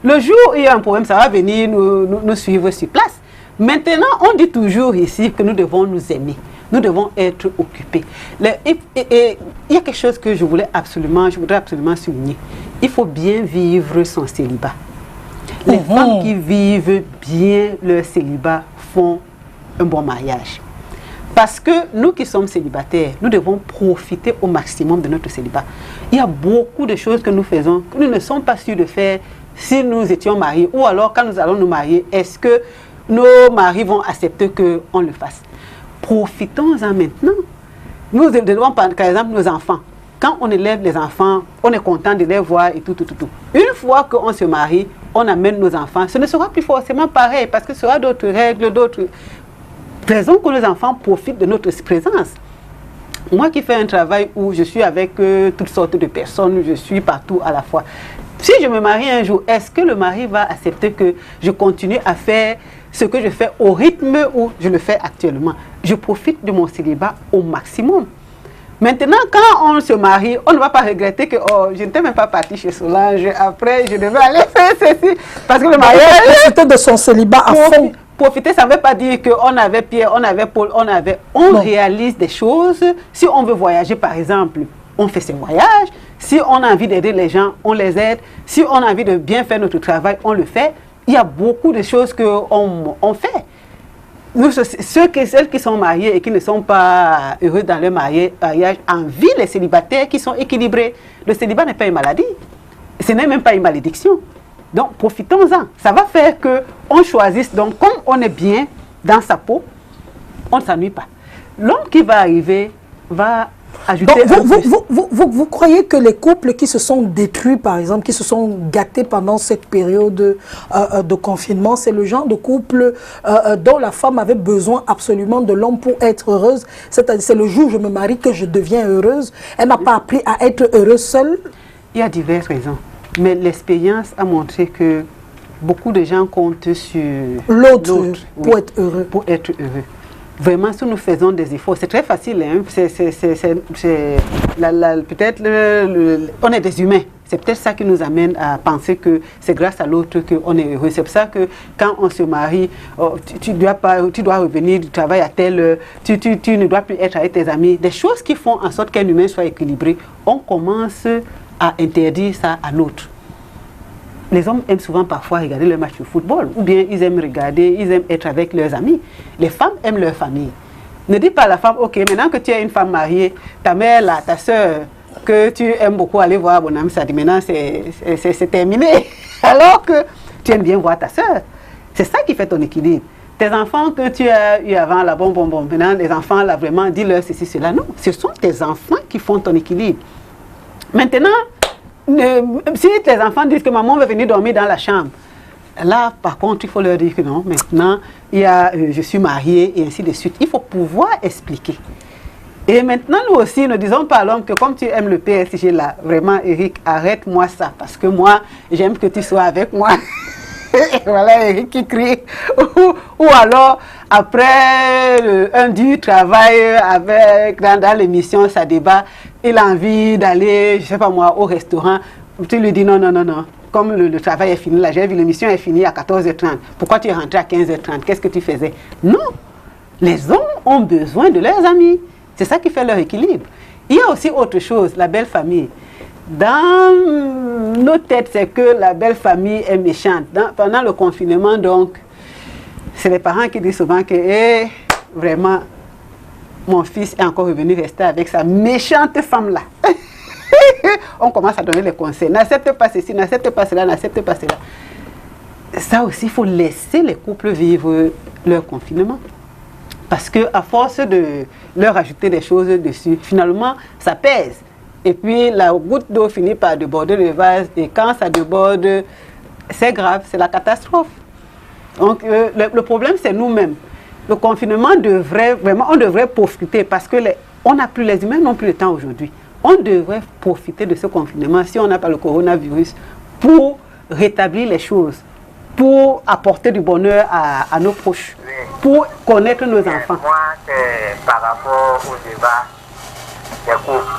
Le jour où il y a un problème, ça va venir nous suivre sur place. Maintenant, on dit toujours ici que nous devons nous aimer. Nous devons être occupés. Et il y a quelque chose que je voudrais absolument souligner. Il faut bien vivre son célibat. Les femmes qui vivent bien leur célibat font un bon mariage. Parce que nous qui sommes célibataires, nous devons profiter au maximum de notre célibat. Il y a beaucoup de choses que nous faisons que nous ne sommes pas sûrs de faire si nous étions mariés. Ou alors, quand nous allons nous marier, est-ce que nos maris vont accepter qu'on le fasse? Profitons-en maintenant. Nous devons, par exemple, nos enfants. Quand on élève les enfants, on est content de les voir et tout. Une fois qu'on se marie, on amène nos enfants. Ce ne sera plus forcément pareil parce que ce sera d'autres règles, d'autres raisons que nos enfants profitent de notre présence. Moi qui fais un travail où je suis avec toutes sortes de personnes, je suis partout à la fois. Si je me marie un jour, est-ce que le mari va accepter que je continue à faire ce que je fais au rythme où je le fais actuellement? Je profite de mon célibat au maximum. Maintenant, quand on se marie, on ne va pas regretter que je n'étais même pas partie chez Solange, après je devais aller faire ceci. Parce que le mariage... Profiter de son célibat à fond. Profiter, ça ne veut pas dire qu'on avait Pierre, on avait Paul, on réalise des choses. Si on veut voyager, par exemple, on fait ses voyages. Si on a envie d'aider les gens, on les aide. Si on a envie de bien faire notre travail, on le fait. Il y a beaucoup de choses qu'on fait. Nous, celles qui sont mariées et qui ne sont pas heureux dans leur mariage, envient les célibataires qui sont équilibrés. Le célibat n'est pas une maladie. Ce n'est même pas une malédiction. Donc, profitons-en. Ça va faire qu'on choisisse. Donc, comme on est bien dans sa peau, on ne s'ennuie pas. L'homme qui va arriver va ajouter... Donc, vous croyez que les couples qui se sont détruits, par exemple, qui se sont gâtés pendant cette période de confinement, c'est le genre de couple dont la femme avait besoin absolument de l'homme pour être heureuse? C'est-à-dire, c'est le jour où je me marie que je deviens heureuse. Elle n'a pas appris à être heureuse seule? Il y a diverses raisons. Mais l'expérience a montré que beaucoup de gens comptent sur l'autre pour être heureux. Pour être heureux. Vraiment, si nous faisons des efforts, c'est très facile. Hein? Peut-être on est des humains. C'est peut-être ça qui nous amène à penser que c'est grâce à l'autre qu'on est heureux. C'est pour ça que quand on se marie, tu dois revenir du travail à telle heure, tu ne dois plus être avec tes amis. Des choses qui font en sorte qu'un humain soit équilibré. On commence à interdire ça à l'autre. Les hommes aiment souvent parfois regarder le match de football, ou bien ils aiment être avec leurs amis. Les femmes aiment leur famille. Ne dis pas à la femme, ok, maintenant que tu es une femme mariée, ta mère, là, ta soeur, que tu aimes beaucoup aller voir, bon ami, ça dit maintenant c'est terminé. Alors que tu aimes bien voir ta soeur. C'est ça qui fait ton équilibre. Tes enfants que tu as eu avant, là, bon, maintenant les enfants, là, vraiment, dis-leur ceci, cela. Non, ce sont tes enfants qui font ton équilibre. Maintenant, si tes enfants disent que maman va venir dormir dans la chambre, là, par contre, il faut leur dire que non, maintenant, je suis mariée et ainsi de suite. Il faut pouvoir expliquer. Et maintenant, nous aussi, ne disons pas à l'homme que comme tu aimes le PSG là, vraiment, Eric, arrête-moi ça, parce que moi, j'aime que tu sois avec moi. Et voilà Eric qui crie. Ou alors, après un dur travail dans l'émission, ça débat, il a envie d'aller, je ne sais pas moi, au restaurant. Tu lui dis non. Comme le travail est fini, là, j'ai vu l'émission est finie à 14h30. Pourquoi tu es rentré à 15h30? Qu'est-ce que tu faisais? Non. Les hommes ont besoin de leurs amis. C'est ça qui fait leur équilibre. Il y a aussi autre chose, la belle famille. Dans nos têtes, c'est que la belle famille est méchante. Pendant le confinement, donc, c'est les parents qui disent souvent que vraiment, mon fils est encore revenu rester avec sa méchante femme-là. On commence à donner les conseils. N'accepte pas ceci, n'accepte pas cela, n'accepte pas cela. Ça aussi, il faut laisser les couples vivre leur confinement. Parce qu'à force de leur ajouter des choses dessus, finalement, ça pèse. Et puis, la goutte d'eau finit par déborder le vase. Et quand ça déborde, c'est grave, c'est la catastrophe. Donc, le problème, c'est nous-mêmes. Le confinement on devrait profiter parce que les humains n'ont plus le temps aujourd'hui. On devrait profiter de ce confinement, si on n'a pas le coronavirus, pour rétablir les choses, pour apporter du bonheur à nos proches, pour connaître nos enfants. Moi, c'est par rapport au débat des couples.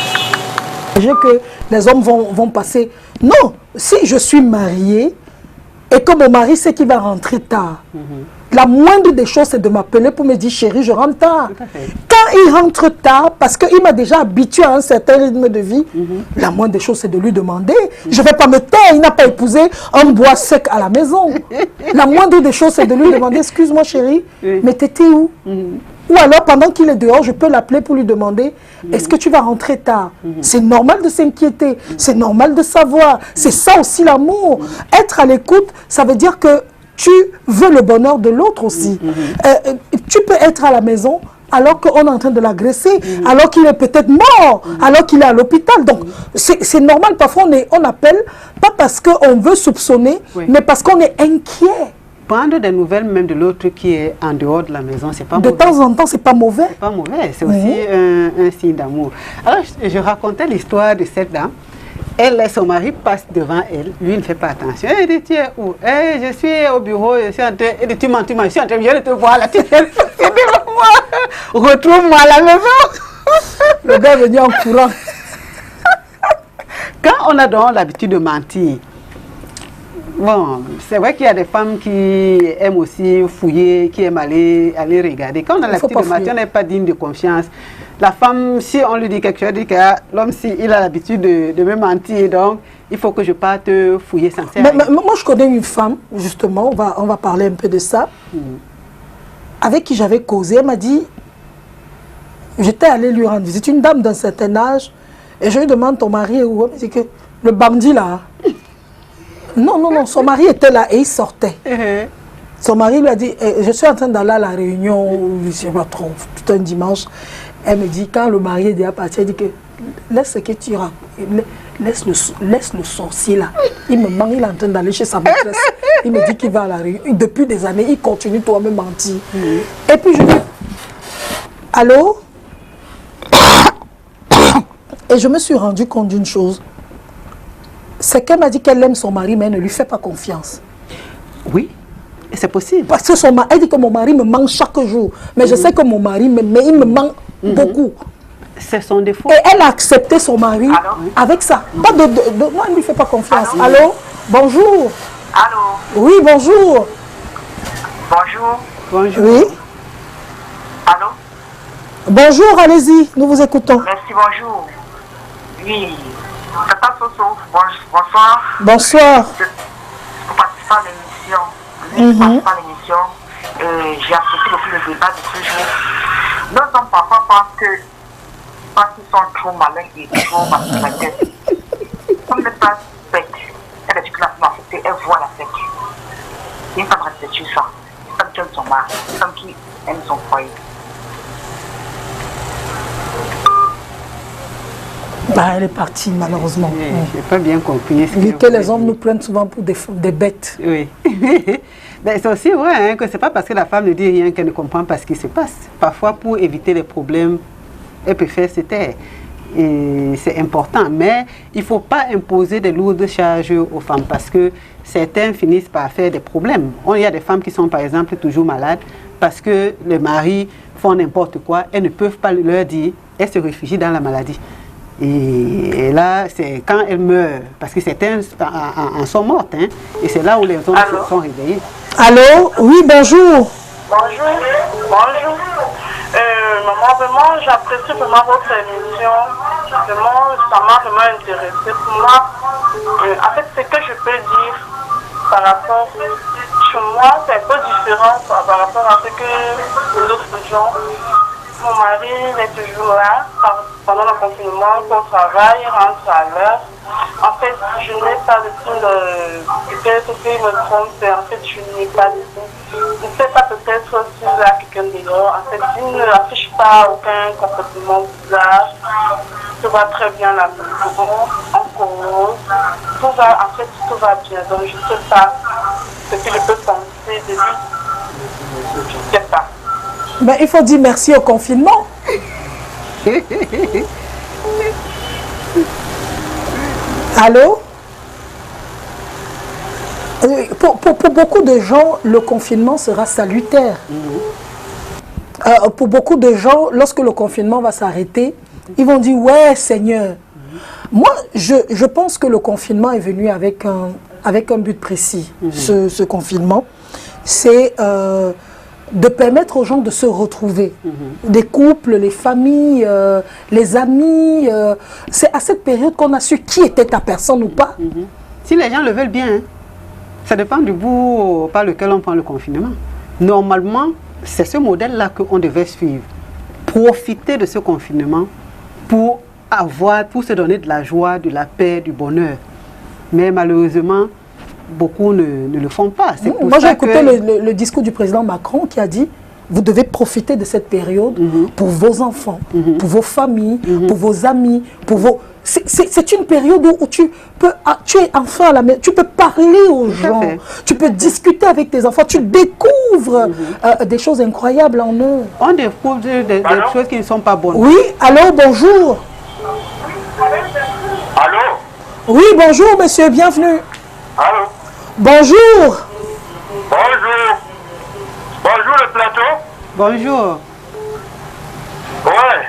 que les hommes vont passer. Non, si je suis mariée et que mon mari sait qu'il va rentrer tard, la moindre des choses, c'est de m'appeler pour me dire, chérie, je rentre tard. Quand il rentre tard, parce qu'il m'a déjà habitué à un certain rythme de vie, la moindre des choses, c'est de lui demander. Je ne vais pas me taire, il n'a pas épousé un bois sec à la maison. La moindre des choses, c'est de lui demander, excuse-moi chérie, mais t'étais où? Ou alors, pendant qu'il est dehors, je peux l'appeler pour lui demander, est-ce que tu vas rentrer tard? C'est normal de s'inquiéter, c'est normal de savoir. C'est ça aussi l'amour. Être à l'écoute, ça veut dire que tu veux le bonheur de l'autre aussi. Tu peux être à la maison alors qu'on est en train de l'agresser, alors qu'il est peut-être mort, alors qu'il est à l'hôpital. Donc, c'est normal. Parfois, on appelle, pas parce qu'on veut soupçonner, mais parce qu'on est inquiet. Prendre des nouvelles même de l'autre qui est en dehors de la maison, c'est pas mauvais. De temps en temps, c'est pas mauvais. C'est pas mauvais, c'est aussi un signe d'amour. Alors, je racontais l'histoire de cette dame. Elle, son mari passe devant elle, lui il ne fait pas attention. Elle dit, tu es où? Je suis au bureau, je suis en train, elle dit, tu mens, je suis en train de te voir là, tu es devant moi, retrouve-moi à la maison. Le gars est venu en courant. Quand on a donc l'habitude de mentir, bon, c'est vrai qu'il y a des femmes qui aiment aussi fouiller, qui aiment aller regarder. Quand on a l'habitude de mentir, on n'est pas digne de confiance. La femme, si on lui dit quelque chose, elle dit que l'homme, il a l'habitude de me mentir, donc il faut que je parte fouiller sans cesse. Mais moi, je connais une femme, justement, on va parler un peu de ça, avec qui j'avais causé. Elle m'a dit, j'étais allée lui rendre visite, une dame d'un certain âge, et je lui demande, ton mari est où? Elle me dit que le bandit là. Non, son mari était là et il sortait. Son mari lui a dit, je suis en train d'aller à la réunion, je ne sais pas trop, tout un dimanche. Elle me dit, quand le mari est déjà parti, elle dit que laisse ce que tu racontes, laisse le sorcier là. Il me manque, il est en train d'aller chez sa maîtresse. Il me dit qu'il va à la réunion. Depuis des années, il continue toi à me mentir. Et puis je dis, allô? Et je me suis rendu compte d'une chose. C'est qu'elle m'a dit qu'elle aime son mari, mais elle ne lui fait pas confiance. Oui, c'est possible. Parce que elle dit que mon mari me manque chaque jour. Mais je sais que mon mari, mais il me manque beaucoup. C'est son défaut. Et elle a accepté son mari avec ça. Pas non, elle ne lui fait pas confiance. Allô? Bonjour. Allô? Oui, bonjour. Bonjour. Bonjour. Oui. Allô? Bonjour, allez-y, nous vous écoutons. Merci, bonjour. Oui. C'est pas Soso. Bonsoir. Bonsoir. Je participe à l'émission. Oui, je participe à l'émission. J'ai apprécié aussi le débat de ce jour. Nos hommes parfois pensent que parce qu'ils sont trop malins et trop mathématiques. Comme les pas bêtes, elle est du classement affecté, elle voit la tête. Une femme reste sur ça. Une femme qui aime son mari, une femme qui aime son foyer. Bah, elle est partie, malheureusement. Je n'ai pas bien compris. Vu que les hommes nous prennent souvent pour des bêtes. Oui. Ben, c'est aussi vrai que ce n'est pas parce que la femme ne dit rien qu'elle ne comprend pas ce qui se passe. Parfois, pour éviter les problèmes, elle préfère se taire. Et c'est important. Mais il ne faut pas imposer de lourdes charges aux femmes parce que certains finissent par faire des problèmes. Il y a des femmes qui sont, par exemple, toujours malades parce que les maris font n'importe quoi. Elles ne peuvent pas leur dire. Elles se réfugient dans la maladie. Et là, c'est quand elles meurent, parce que certains en sont mortes, hein, et c'est là où les hommes se sont réveillés. Allô? Oui, bonjour. Bonjour. Bonjour. Maman, vraiment, j'apprécie vraiment votre émission. Vraiment, ça m'a vraiment intéressé. Pour moi, en fait, ce que je peux dire par rapport chez moi, c'est un peu différent par rapport à ce que les autres gens. Mon mari est toujours là pendant le confinement, qu'on travaille, rentre à l'heure. En fait, je n'ai pas de tout peut-être qu'il me trompe, en fait, je n'ai pas de tout. Je ne sais pas peut-être s'il y a quelqu'un dehors. En fait, il ne affiche pas aucun comportement bizarre. Tout va très bien là, en cause. Tout va bien. Donc, je ne sais pas ce que je peux penser de lui. Je ne sais pas. Ben, il faut dire merci au confinement. Allô? Pour beaucoup de gens, le confinement sera salutaire. Pour beaucoup de gens, lorsque le confinement va s'arrêter, ils vont dire, ouais Seigneur, Moi, je pense que le confinement est venu avec un but précis. Ce confinement, c'est de permettre aux gens de se retrouver. Des couples, les familles, les amis. C'est à cette période qu'on a su qui était ta personne ou pas. Si les gens le veulent bien, hein, ça dépend du bout par lequel on prend le confinement. Normalement, c'est ce modèle-là qu'on devait suivre. Profiter de ce confinement pour se donner de la joie, de la paix, du bonheur. Mais malheureusement, beaucoup ne le font pas. Moi, j'ai écouté le discours du président Macron qui a dit vous devez profiter de cette période pour vos enfants, pour vos familles, pour vos amis, pour vos... C'est une période où tu es enfant à la maison, tu peux parler aux gens, tu peux discuter avec tes enfants, tu découvres des choses incroyables en eux. On découvre des choses qui ne sont pas bonnes. Oui, allô, bonjour. Allô? Oui, bonjour monsieur, bienvenue. Allô? Bonjour. Bonjour. Bonjour le plateau. Bonjour. Ouais,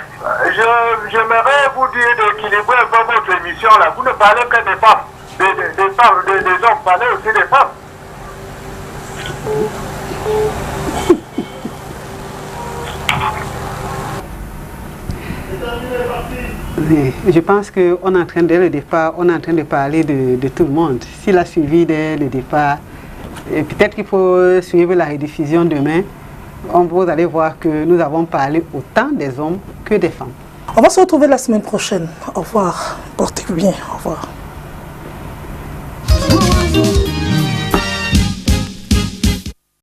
j'aimerais vous dire d'équilibrer un peu votre émission là. Vous ne parlez que des femmes, des hommes, vous parlez aussi des femmes. Oui, je pense qu'on est en train, dès le départ, on est en train de parler de tout le monde. S'il a suivi dès le départ, peut-être qu'il faut suivre la rediffusion demain. Vous allez voir que nous avons parlé autant des hommes que des femmes. On va se retrouver la semaine prochaine. Au revoir. Portez-vous bien. Au revoir.